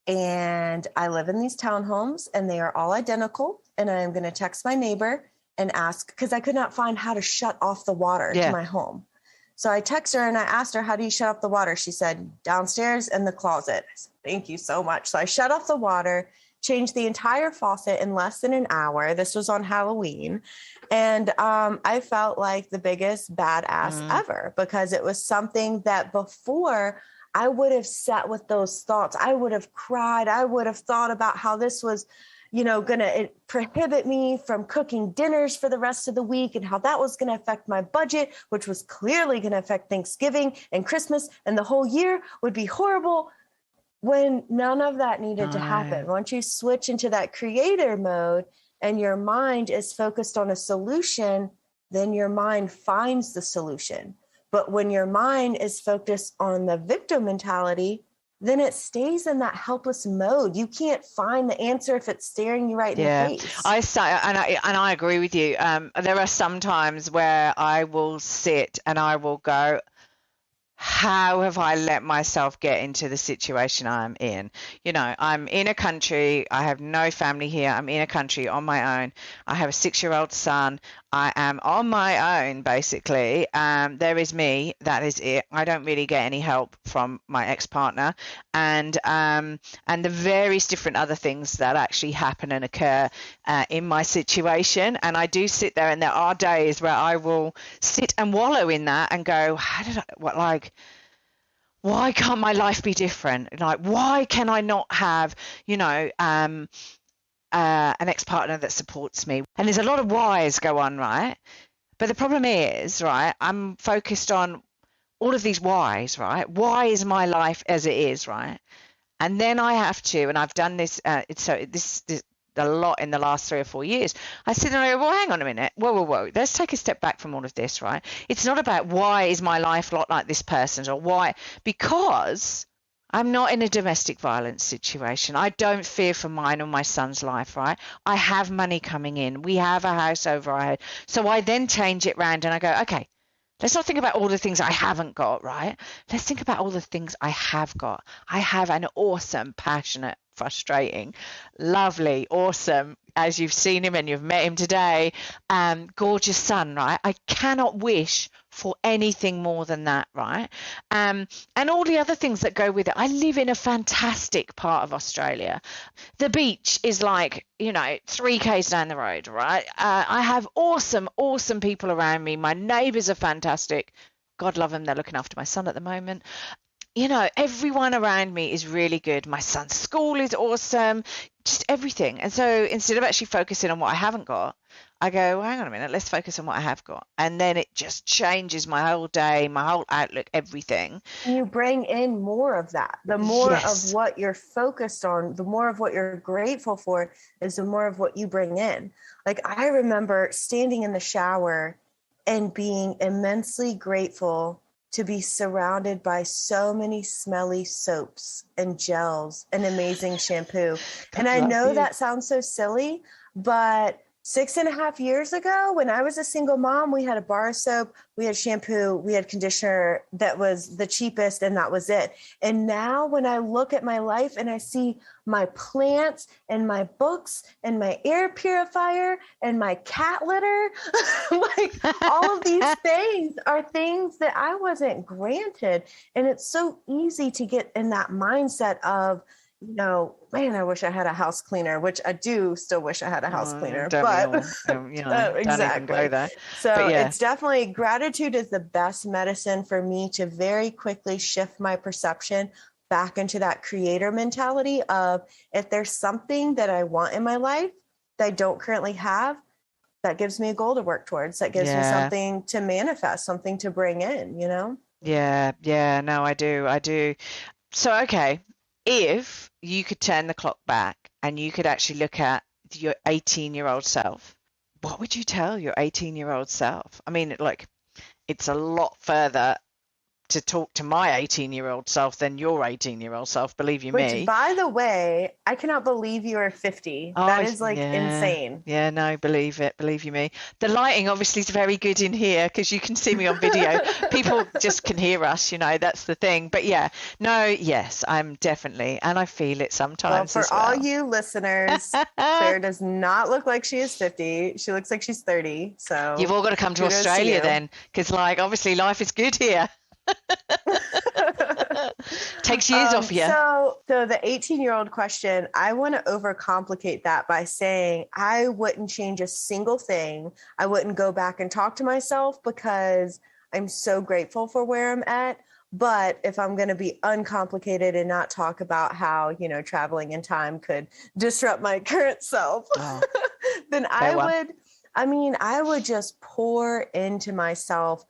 B: And I live in these townhomes and they are all identical. And I am going to text my neighbor and ask, because I could not find how to shut off the water to my home. So I text her and I asked her, how do you shut off the water? She said, downstairs in the closet. I said, thank you so much. So I shut off the water, changed the entire faucet in less than an hour. This was on Halloween. And I felt like the biggest badass ever, because it was something that before I would have sat with those thoughts. I would have cried. I would have thought about how this was, going to prohibit me from cooking dinners for the rest of the week, and how that was going to affect my budget, which was clearly going to affect Thanksgiving and Christmas, and the whole year would be horrible, when none of that needed to happen. Once you switch into that creator mode and your mind is focused on a solution, then your mind finds the solution. But when your mind is focused on the victim mentality, then it stays in that helpless mode. You can't find the answer if it's staring you right in the face.
A: I agree with you. There are some times where I will sit and I will go, how have I let myself get into the situation I'm in? I'm in a country. I have no family here. I'm in a country on my own. I have a 6-year-old son. I am on my own, basically. There is me. That is it. I don't really get any help from my ex-partner, and the various different other things that actually happen and occur in my situation. And I do sit there, and there are days where I will sit and wallow in that and go, why can't my life be different? Like, why can I not have, an ex-partner that supports me? And there's a lot of whys go on, right? But the problem is, right, I'm focused on all of these whys, right? Why is my life as it is, right? And then I have to, and I've done this, this a lot in the last 3 or 4 years. I sit there and go, well, hang on a minute. Whoa. Let's take a step back from all of this, right? It's not about why is my life not like this person's, or why, because I'm not in a domestic violence situation. I don't fear for mine or my son's life, right? I have money coming in. We have a house over our head. So I then change it round and I go, okay, let's not think about all the things I haven't got, right? Let's think about all the things I have got. I have an awesome, passionate, frustrating, lovely, awesome, as you've seen him and you've met him today, gorgeous son, right? I cannot wish for anything more than that, right? And all the other things that go with it. I live in a fantastic part of Australia. The beach is like, 3 k's down the road, right? I have awesome people around me. My neighbors are fantastic. God love them. They're looking after my son at the moment. Everyone around me is really good. My son's school is awesome, just everything. And so instead of actually focusing on what I haven't got, I go, well, hang on a minute, let's focus on what I have got. And then it just changes my whole day, my whole outlook, everything.
B: And you bring in more of that. The more of
A: Yes.
B: what you're focused on, the more of what you're grateful for is the more of what you bring in. Like I remember standing in the shower and being immensely grateful to be surrounded by so many smelly soaps and gels and amazing shampoo. And I know that sounds so silly, but 6.5 years ago, when I was a single mom, we had a bar of soap, we had shampoo, we had conditioner that was the cheapest, and that was it. And now when I look at my life and I see my plants and my books and my air purifier and my cat litter, like all of these things are things that I wasn't granted. And it's so easy to get in that mindset of, man, I wish I had a house cleaner, which I do still wish I had a house cleaner, but
A: exactly. Don't even go there.
B: So it's definitely gratitude is the best medicine for me to very quickly shift my perception back into that creator mentality of if there's something that I want in my life that I don't currently have, that gives me a goal to work towards, that gives me something to manifest, something to bring in,
A: Yeah, no, I do. So, okay, if you could turn the clock back and you could actually look at your 18-year-old self, what would you tell your 18-year-old self? I mean, like, it's a lot further to talk to my 18-year-old self than your 18-year-old self, believe you
B: Which,
A: me.
B: by the way, I cannot believe you are 50. That is insane.
A: Yeah, no, believe you me. The lighting obviously is very good in here because you can see me on video. People just can hear us, that's the thing. But yeah, no, yes, I'm definitely, and I feel it sometimes.
B: Well, for all you listeners, Claire does not look like she is 50. She looks like she's 30. So
A: you've all got to come to Australia then, because obviously life is good here. Takes years off you.
B: So the 18-year-old question, I want to overcomplicate that by saying I wouldn't change a single thing. I wouldn't go back and talk to myself because I'm so grateful for where I'm at. But if I'm going to be uncomplicated and not talk about how, traveling in time could disrupt my current self, then I would just pour into myself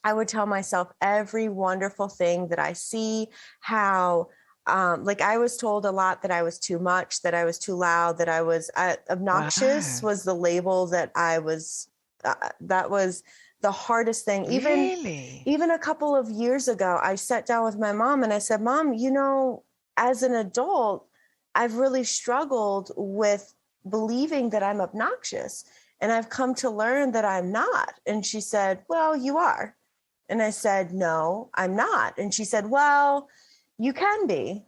B: I would tell myself every wonderful thing that I see, how, I was told a lot that I was too much, that I was too loud, that I was obnoxious was the label that I was, that was the hardest thing. Even a couple of years ago, I sat down with my mom and I said, Mom, as an adult, I've really struggled with believing that I'm obnoxious. And I've come to learn that I'm not. And she said, well, you are. And I said, no, I'm not. And she said, well, you can be.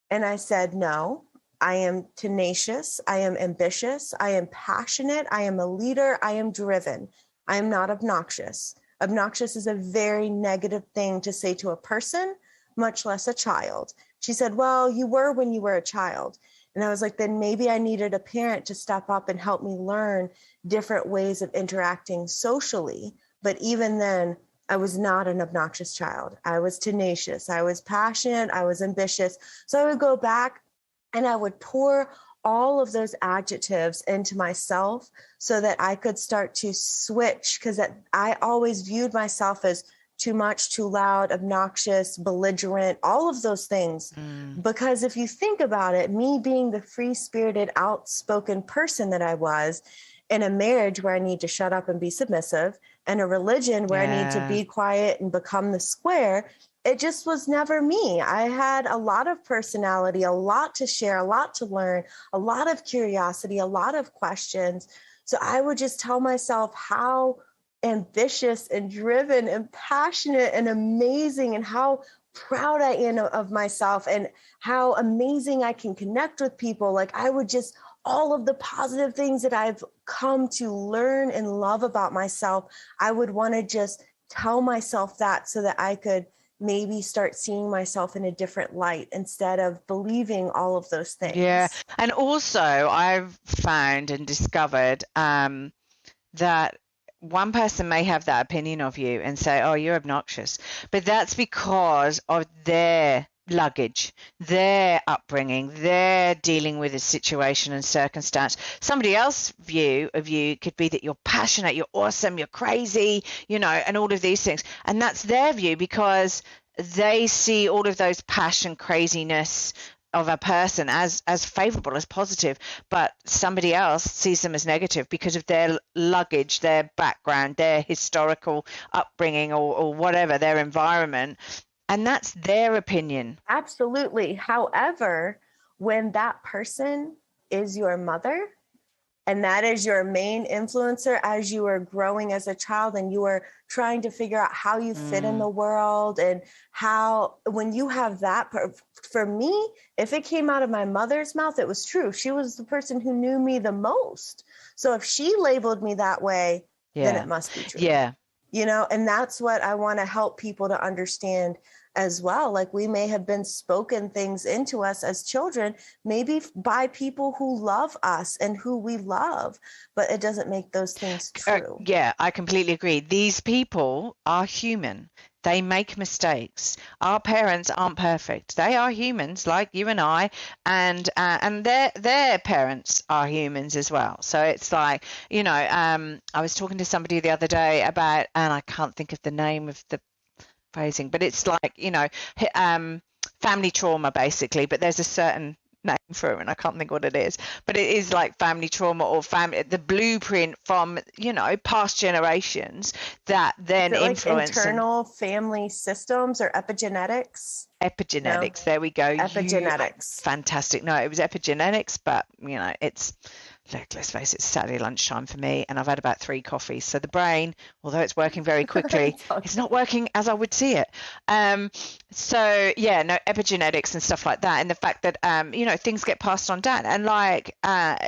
B: And I said, no, I am tenacious. I am ambitious. I am passionate. I am a leader. I am driven. I am not obnoxious. Obnoxious is a very negative thing to say to a person, much less a child. She said, well, you were when you were a child. And I was like, then maybe I needed a parent to step up and help me learn different ways of interacting socially. But even then, I was not an obnoxious child. I was tenacious. I was passionate. I was ambitious. So I would go back and I would pour all of those adjectives into myself so that I could start to switch, because I always viewed myself as too much, too loud, obnoxious, belligerent, all of those things. Because if you think about it, me being the free-spirited, outspoken person that I was, in a marriage where I need to shut up and be submissive, and a religion where I need to be quiet and become the square, it just was never me. I had a lot of personality, a lot to share, a lot to learn, a lot of curiosity, a lot of questions. So I would just tell myself how ambitious and driven and passionate and amazing, and how proud I am of myself, and how amazing I can connect with people. Like I would just, all of the positive things that I've come to learn and love about myself, I would want to just tell myself that so that I could maybe start seeing myself in a different light instead of believing all of those things.
A: Yeah. And also I've found and discovered that one person may have that opinion of you and say, oh, you're obnoxious, but that's because of their luggage, their upbringing, their dealing with a situation and circumstance. Somebody else's view of you could be that you're passionate, you're awesome, you're crazy, and all of these things. And that's their view because they see all of those passion, craziness of a person as favorable, as positive, but somebody else sees them as negative because of their luggage, their background, their historical upbringing, or whatever, their environment. And that's their opinion.
B: Absolutely. However, when that person is your mother, and that is your main influencer as you are growing as a child and you are trying to figure out how you fit in the world, and how, when you have that, for me, if it came out of my mother's mouth, it was true. She was the person who knew me the most. So if she labeled me that way, then it must be true.
A: Yeah.
B: And that's what I want to help people to understand as well. Like, we may have been spoken things into us as children, maybe by people who love us and who we love, but it doesn't make those things true.
A: Yeah, I completely agree. These people are human. They make mistakes. Our parents aren't perfect. They are humans like you and I, and their parents are humans as well. So it's like, I was talking to somebody the other day about, and I can't think of the name of the phrasing, but it's like, family trauma basically, but there's a certain name for it and I can't think what it is, but it is like family trauma, or the blueprint from past generations that then influence
B: internal family systems, or epigenetics.
A: No? There we go.
B: Epigenetics.
A: Fantastic. No, it was epigenetics, but it's, look, let's face it, it's Saturday lunchtime for me, and I've had about 3 coffees. So the brain, although it's working very quickly, it's not working as I would see it. So yeah, no, epigenetics and stuff like that, and the fact that things get passed on down, and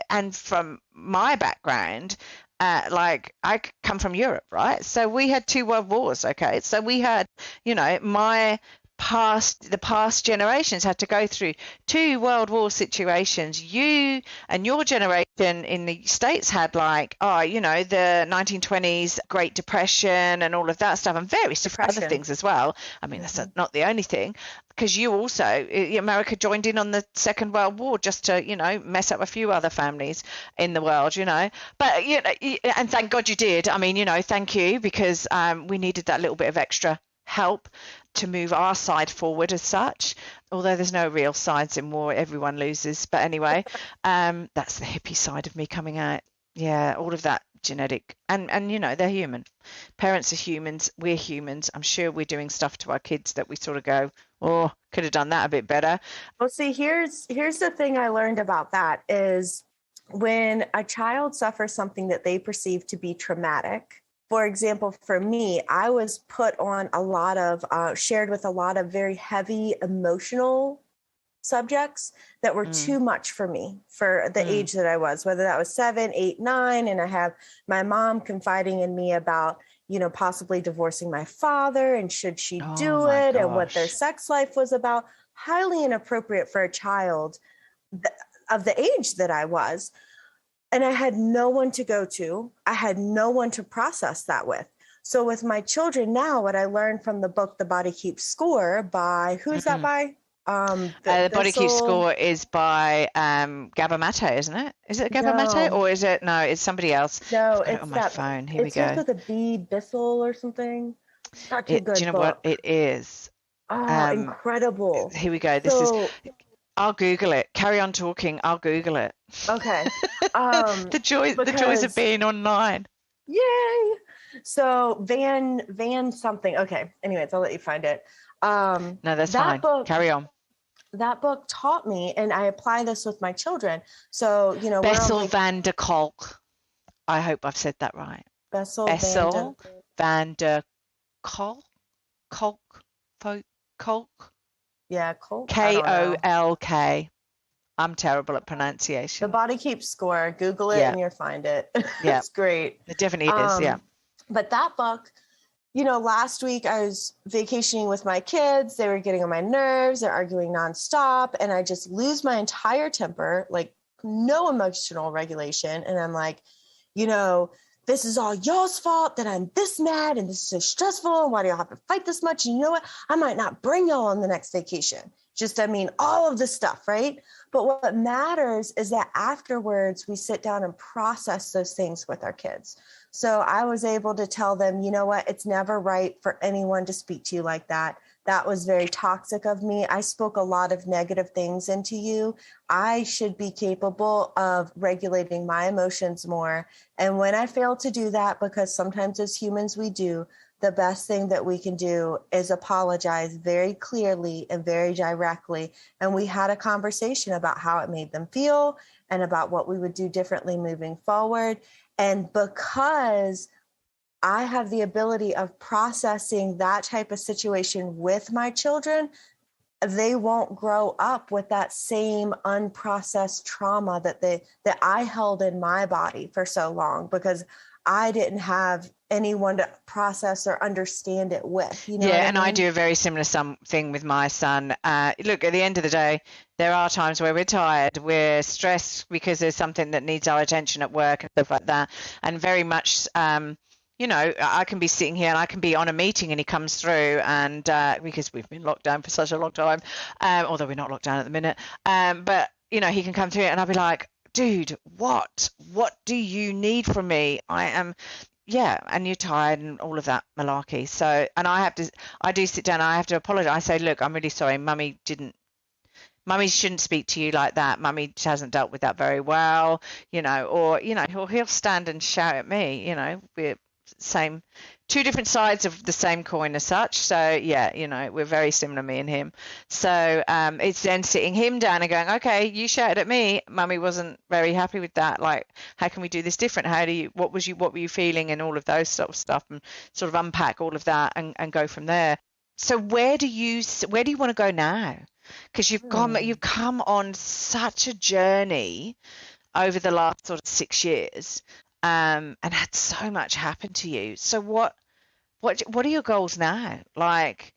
A: and from my background, like, I come from Europe, right? So we had 2 world wars. Okay, so we had, the past generations had to go through 2 world war situations. You and your generation in the States had the 1920s Great Depression and all of that stuff, and various different other things as well. I mean, that's not the only thing, because you also, America joined in on the Second World War just to, mess up a few other families in the world, But, and thank God you did. I mean, thank you, because we needed that little bit of extra help to move our side forward as such, although there's no real sides in war, everyone loses. But anyway, that's the hippie side of me coming out. Yeah, all of that genetic, and they're human. Parents are humans, we're humans. I'm sure we're doing stuff to our kids that we sort of go, oh, could have done that a bit better.
B: Well, see, here's the thing I learned about that is, when a child suffers something that they perceive to be traumatic. For example, for me, I was put on a lot of, shared with a lot of very heavy emotional subjects that were too much for me for the age that I was, whether that was 7, 8, 9. And I have my mom confiding in me about, possibly divorcing my father, and should she do it, and what their sex life was about. Highly inappropriate for a child of the age that I was. And I had no one to go to. I had no one to process that with. So with my children now, what I learned from the book, The Body Keeps Score, by, who's that by?
A: The Body Keeps Score is by Gabor Mate, isn't it? Is it Gabor Mate, or is it, no, it's somebody else?
B: No, it's
A: on my phone. Here we go.
B: It starts with a B, Bissell or something. Not too good.
A: Do you know what it is?
B: Oh, incredible.
A: Here we go. This is... I'll Google it. Carry on talking. I'll Google it.
B: Okay.
A: The joys of being online.
B: Yay. So Van something. Okay. Anyways, I'll let you find it.
A: No, that's fine. Carry on.
B: That book taught me, and I apply this with my children. So,
A: Bessel van der Kolk. I hope I've said that right.
B: Bessel
A: van der Kolk. Kolk.
B: Yeah, Kolk.
A: Kolk. I'm terrible at pronunciation.
B: The Body Keeps Score. Google it and you'll find it.
A: Yeah.
B: It's great.
A: It definitely is, yeah.
B: But that book, last week I was vacationing with my kids. They were getting on my nerves. They're arguing nonstop. And I just lose my entire temper, like no emotional regulation. And I'm like, this is all y'all's fault that I'm this mad, and this is so stressful. And why do y'all have to fight this much? And you know what? I might not bring y'all on the next vacation. all of the stuff, right? But what matters is that afterwards we sit down and process those things with our kids. So I was able to tell them, you know what, it's never right for anyone to speak to you like that. That was very toxic of me. I spoke a lot of negative things into you. I should be capable of regulating my emotions more. And when I fail to do that, because sometimes as humans we do, the best thing that we can do is apologize very clearly and very directly. And we had a conversation about how it made them feel and about what we would do differently moving forward. And because I have the ability of processing that type of situation with my children, they won't grow up with that same unprocessed trauma that I held in my body for so long, because I didn't have anyone to process or understand it with. You know what I
A: and
B: mean?
A: I do a very similar thing with my son. Look, at the end of the day, there are times where we're tired, we're stressed because there's something that needs our attention at work and stuff like that. And very much, I can be sitting here and I can be on a meeting and he comes through, and because we've been locked down for such a long time, although we're not locked down at the minute, but he can come through and I'll be like, dude, what do you need from me? And you're tired and all of that malarkey. So, and I do sit down, I have to apologize. I say, look, I'm really sorry. Mummy shouldn't speak to you like that. Mummy hasn't dealt with that very well, or he'll stand and shout at me, we're two different sides of the same coin as such. So we're very similar, me and him. So it's then sitting him down and going, okay, you shouted at me, Mummy wasn't very happy with that, like, how can we do this different? What were you feeling, and all of those sort of stuff, and sort of unpack all of that and go from there. So where do you want to go now? Because you've come on such a journey over the last sort of 6 years, and had so much happen to you. So what are your goals now? Like,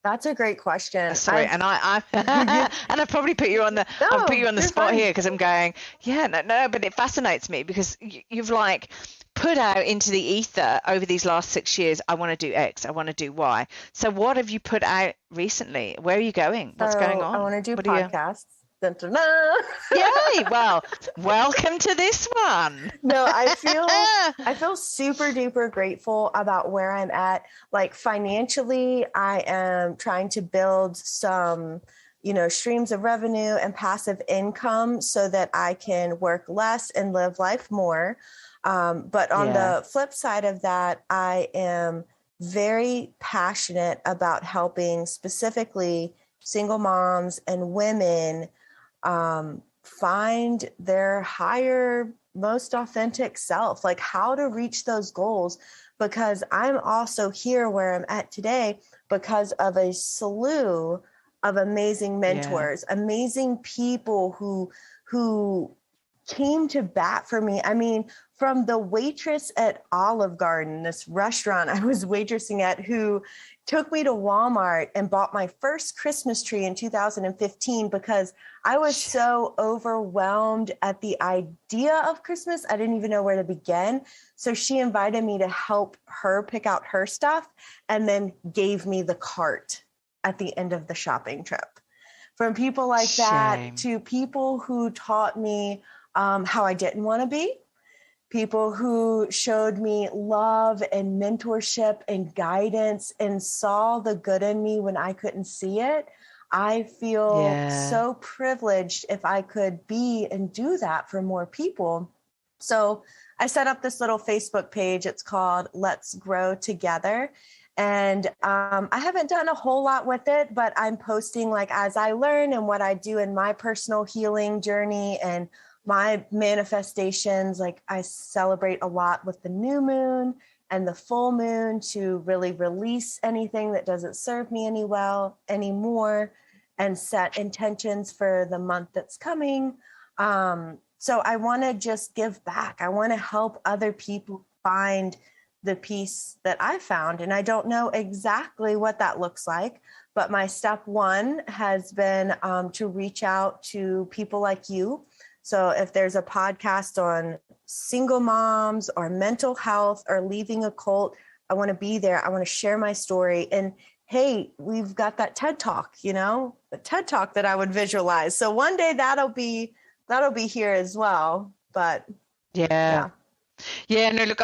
B: that's a great question.
A: Sorry, and I and I probably put you on the I'll put you on the spot here, because I'm going, no, but it fascinates me because you've like put out into the ether over these last 6 years, I want to do X, I want to do Y. So what have you put out recently? Where are you going? What's going on?
B: I want to do podcasts. Dun, dun, dun.
A: Yay! Well, welcome to this one.
B: No, I feel super duper grateful about where I'm at. Like, financially, I am trying to build some, streams of revenue and passive income so that I can work less and live life more. But on the flip side of that, I am very passionate about helping specifically single moms and women find their higher, most authentic self, like how to reach those goals. Because I'm also here where I'm at today because of a slew of amazing mentors, amazing people who came to bat for me. I mean, from the waitress at Olive Garden, this restaurant I was waitressing at, who took me to Walmart and bought my first Christmas tree in 2015 because I was so overwhelmed at the idea of Christmas. I didn't even know where to begin. So she invited me to help her pick out her stuff and then gave me the cart at the end of the shopping trip. From people like that to people who taught me how I didn't want to be, people who showed me love and mentorship and guidance and saw the good in me when I couldn't see it. I feel so privileged if I could be and do that for more people. So I set up this little Facebook page. It's called Let's Grow Together. And I haven't done a whole lot with it, but I'm posting like as I learn and what I do in my personal healing journey and my manifestations. Like, I celebrate a lot with the new moon and the full moon to really release anything that doesn't serve me anymore and set intentions for the month that's coming. So I want to just give back. I want to help other people find the peace that I found. And I don't know exactly what that looks like, but my step one has been to reach out to people like you. So if there's a podcast on single moms or mental health or leaving a cult, I want to be there. I want to share my story. And hey, we've got that TED Talk, the TED Talk that I would visualize. So one day that'll be here as well. But
A: yeah. No, look,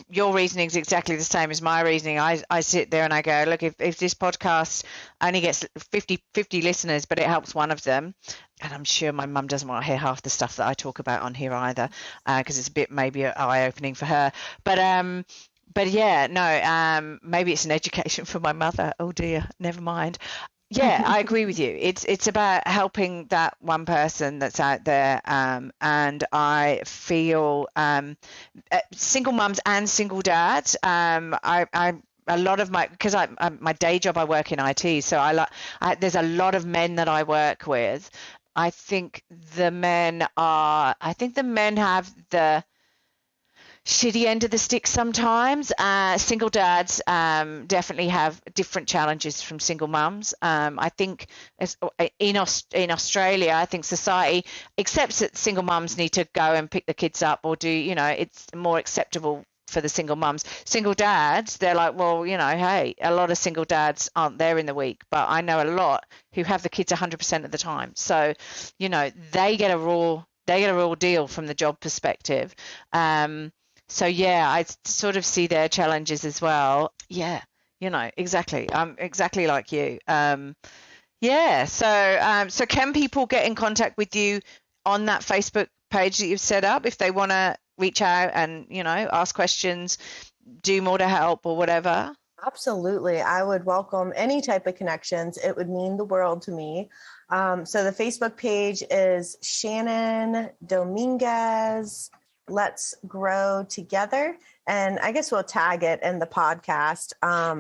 A: your reasoning is exactly the same as my reasoning. I sit there and I go, look, if this podcast only gets 50 listeners, but it helps one of them, and I'm sure my mum doesn't want to hear half the stuff that I talk about on here either, because it's a bit maybe eye-opening for her. But yeah, no, maybe it's an education for my mother. Oh dear, never mind. Yeah, I agree with you. It's about helping that one person that's out there, and I feel single mums and single dads. I a lot of because my day job, I work in IT, so there's a lot of men that I work with. I think the men have the shitty end of the stick sometimes. Single dads definitely have different challenges from single mums. I think in Australia, I think society accepts that single mums need to go and pick the kids up or do, it's more acceptable for the single mums. Single dads, they're like, well, hey, a lot of single dads aren't there in the week, but I know a lot who have the kids 100% of the time. So, they get a raw deal from the job perspective. So yeah, I sort of see their challenges as well. Yeah, exactly. I'm exactly like you. Yeah. So can people get in contact with you on that Facebook page that you've set up if they want to reach out and ask questions, do more to help or whatever?
B: Absolutely. I would welcome any type of connections. It would mean the world to me. So the Facebook page is Shannon Dominquez. Let's grow together. And I guess we'll tag it in the podcast.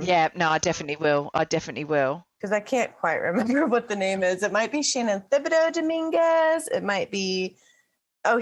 A: Yeah, no, I definitely will.
B: Because I can't quite remember what the name is. It might be Shannon Thibodeau Dominguez. It might be,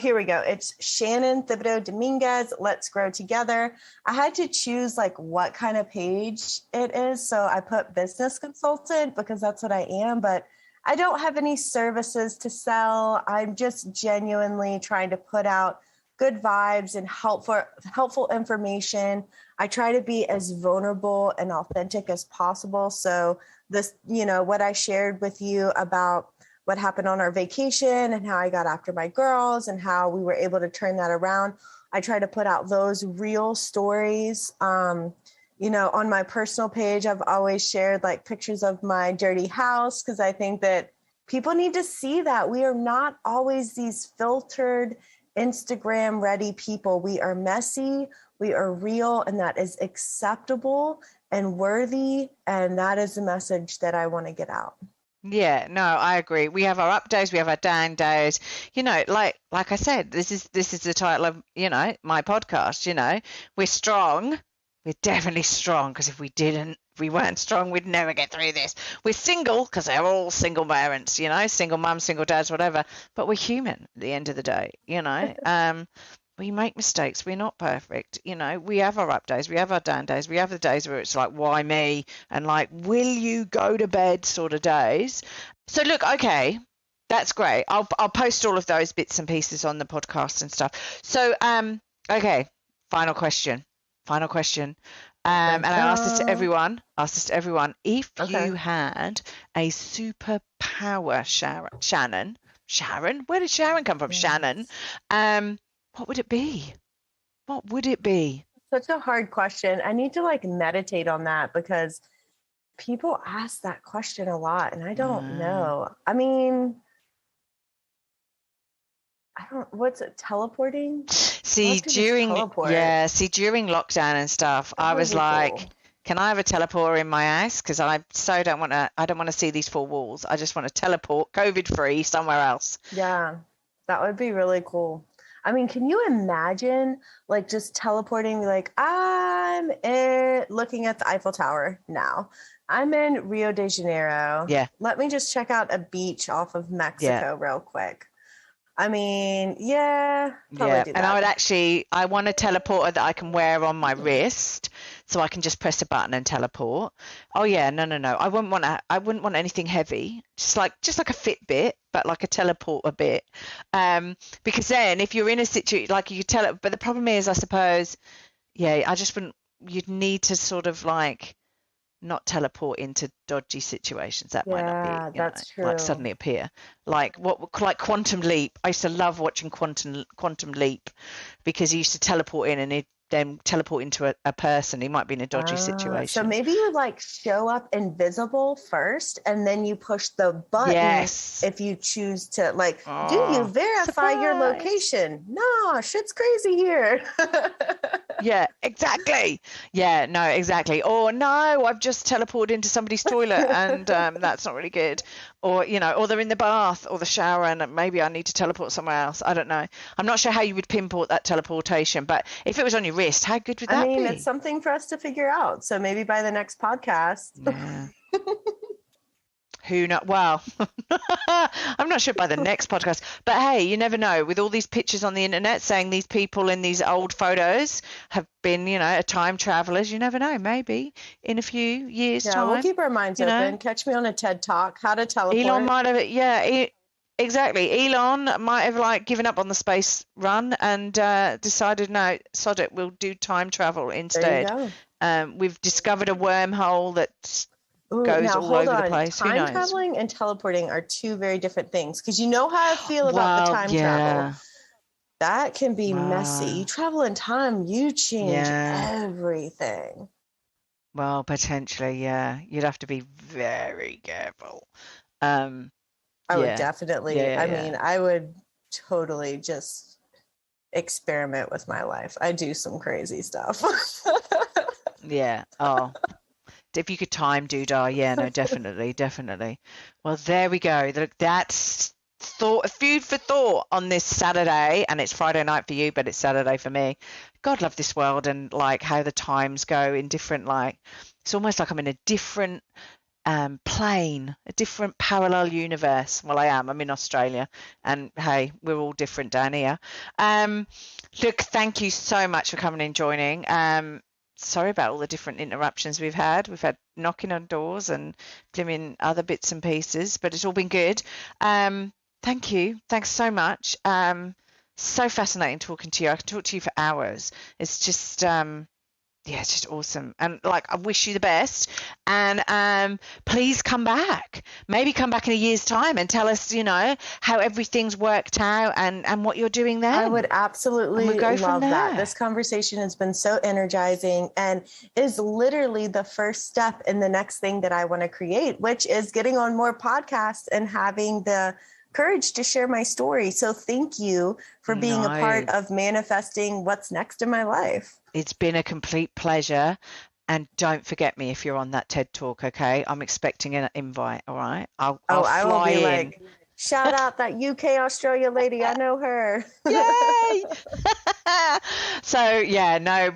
B: here we go. It's Shannon Thibodeau Dominguez. Let's grow together. I had to choose what kind of page it is. So I put business consultant because that's what I am, but I don't have any services to sell. I'm just genuinely trying to put out good vibes and helpful information. I try to be as vulnerable and authentic as possible. So this, what I shared with you about what happened on our vacation and how I got after my girls and how we were able to turn that around. I try to put out those real stories. On my personal page, I've always shared pictures of my dirty house because I think that people need to see that we are not always these filtered Instagram ready people. We are messy, we are real, and that is acceptable and worthy. And that is the message that I want to get out.
A: Yeah, no, I agree. We have our up days, we have our down days. Like I said, this is the title of, my podcast, we're strong. We're definitely strong because if we weren't strong, we'd never get through this. We're single because they're all single parents, single mums, single dads, whatever. But we're human at the end of the day, We make mistakes. We're not perfect. We have our up days. We have our down days. We have the days where it's like, why me? And will you go to bed sort of days. So look, okay, that's great. I'll post all of those bits and pieces on the podcast and stuff. So, okay, final question. And I asked this to everyone. If you had a superpower, Sharon, where did Sharon come from? Yes. Shannon, what would it be?
B: Such a hard question. I need to meditate on that because people ask that question a lot and I don't know. I mean, what's it, teleporting?
A: During lockdown and stuff, I was like, cool. Can I have a teleporter in my house? Because I don't want to see these four walls. I just want to teleport COVID-free somewhere else.
B: Yeah, that would be really cool. I mean, can you imagine just teleporting, I'm looking at the Eiffel Tower now. I'm in Rio de Janeiro.
A: Yeah.
B: Let me just check out a beach off of Mexico real quick. I mean, yeah, probably do that.
A: And I want a teleporter that I can wear on my wrist so I can just press a button and teleport. Oh yeah, no. I wouldn't want anything heavy. Just like a Fitbit, but like a teleporter bit. Because then if you're in a situation, you could tell it, but the problem is, I suppose, I just wouldn't, you'd need to sort of not teleport into dodgy situations. That might not be,
B: that's true.
A: like suddenly appear. Like Quantum Leap. I used to love watching Quantum Leap because he used to teleport in and he'd then teleport into a person. He might be in a dodgy situation.
B: So maybe you would like show up invisible first, and then you push the button if you choose to. Like, do you verify your location? No, shit's crazy here.
A: Yeah, exactly. Yeah, no, exactly. Or no, I've just teleported into somebody's toilet and that's not really good. Or, or they're in the bath or the shower and maybe I need to teleport somewhere else. I don't know. I'm not sure how you would pinpoint that teleportation, but if it was on your wrist, how good would that be?
B: It's something for us to figure out. So maybe by the next podcast.
A: Yeah. Who knows? Well, I'm not sure by the next podcast, but hey, you never know. With all these pictures on the internet saying these people in these old photos have been, a time travelers, you never know. Maybe in a few years' time.
B: Yeah, we'll keep our minds open. Catch me on a TED Talk. How to teleport.
A: Elon might have, exactly. Elon might have given up on the space run and decided, no, sod it, we'll do time travel instead.
B: There you go.
A: We've discovered a wormhole that goes all over the place.
B: Time traveling and teleporting are two very different things, because you know how I feel about the time travel. That can be messy. You travel in time, you change everything.
A: Well, potentially, yeah. You'd have to be very careful.
B: I would definitely. I would totally just experiment with my life. I do some crazy stuff.
A: Yeah. Oh. If you could time doodah, yeah, no, definitely. Well, there we go. That's food for thought on this Saturday, and it's Friday night for you, but it's Saturday for me. God love this world and how the times go in different, it's almost like I'm in a different plane, a different parallel universe. Well, I'm in Australia, and hey, we're all different down here. Look, thank you so much for coming and joining. Sorry about all the different interruptions we've had. We've had knocking on doors and blimmin' other bits and pieces, but it's all been good. Thank you. Thanks so much. So fascinating talking to you. I can talk to you for hours. It's just, it's just awesome. And I wish you the best. And please come back. Maybe come back in a year's time and tell us, how everything's worked out and what you're doing there.
B: I would absolutely love that. This conversation has been so energizing and is literally the first step in the next thing that I want to create, which is getting on more podcasts and having the courage to share my story. So thank you for being a part of manifesting what's neest in my life.
A: It's been a complete pleasure. And don't forget me if you're on that TED Talk, okay? I'm expecting an invite, all right? I'll
B: I will
A: fly
B: be
A: in.
B: Shout out that UK Australia lady. I know her.
A: Yay! So,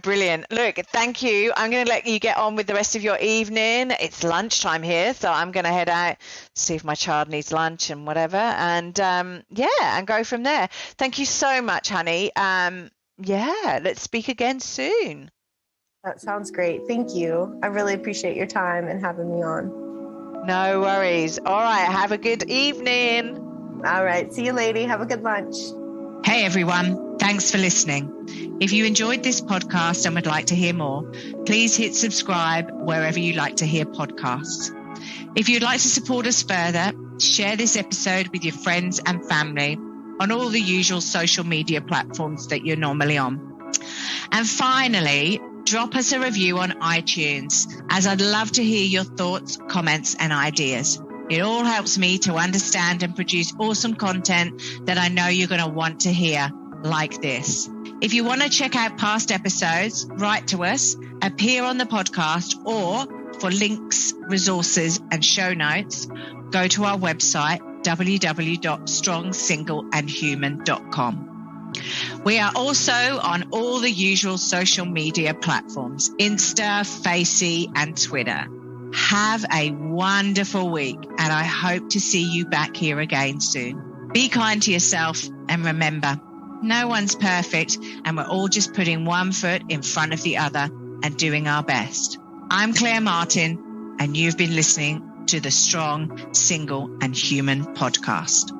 A: brilliant. Look, thank you. I'm going to let you get on with the rest of your evening. It's lunchtime here, so I'm going to head out, see if my child needs lunch and whatever. And, and go from there. Thank you so much, honey. Let's speak again soon.
B: That sounds great. Thank you. I really appreciate your time and having me on.
A: No worries. All right. Have a good evening.
B: All right. See you, lady. Have a good lunch.
C: Hey, everyone. Thanks for listening. If you enjoyed this podcast and would like to hear more, please hit subscribe wherever you like to hear podcasts. If you'd like to support us further, share this episode with your friends and family on all the usual social media platforms that you're normally on. And finally, drop us a review on iTunes, as I'd love to hear your thoughts, comments, and ideas. It all helps me to understand and produce awesome content that I know you're going to want to hear, like this. If you want to check out past episodes, write to us, appear on the podcast, or for links, resources, and show notes, go to our website, www.strongsingleandhuman.com. We are also on all the usual social media platforms, Insta, Facey, and Twitter. Have a wonderful week, and I hope to see you back here again soon. Be kind to yourself, and remember, no one's perfect, and we're all just putting one foot in front of the other and doing our best. I'm Claire Martin, and you've been listening to the Strong, Single, and Human podcast.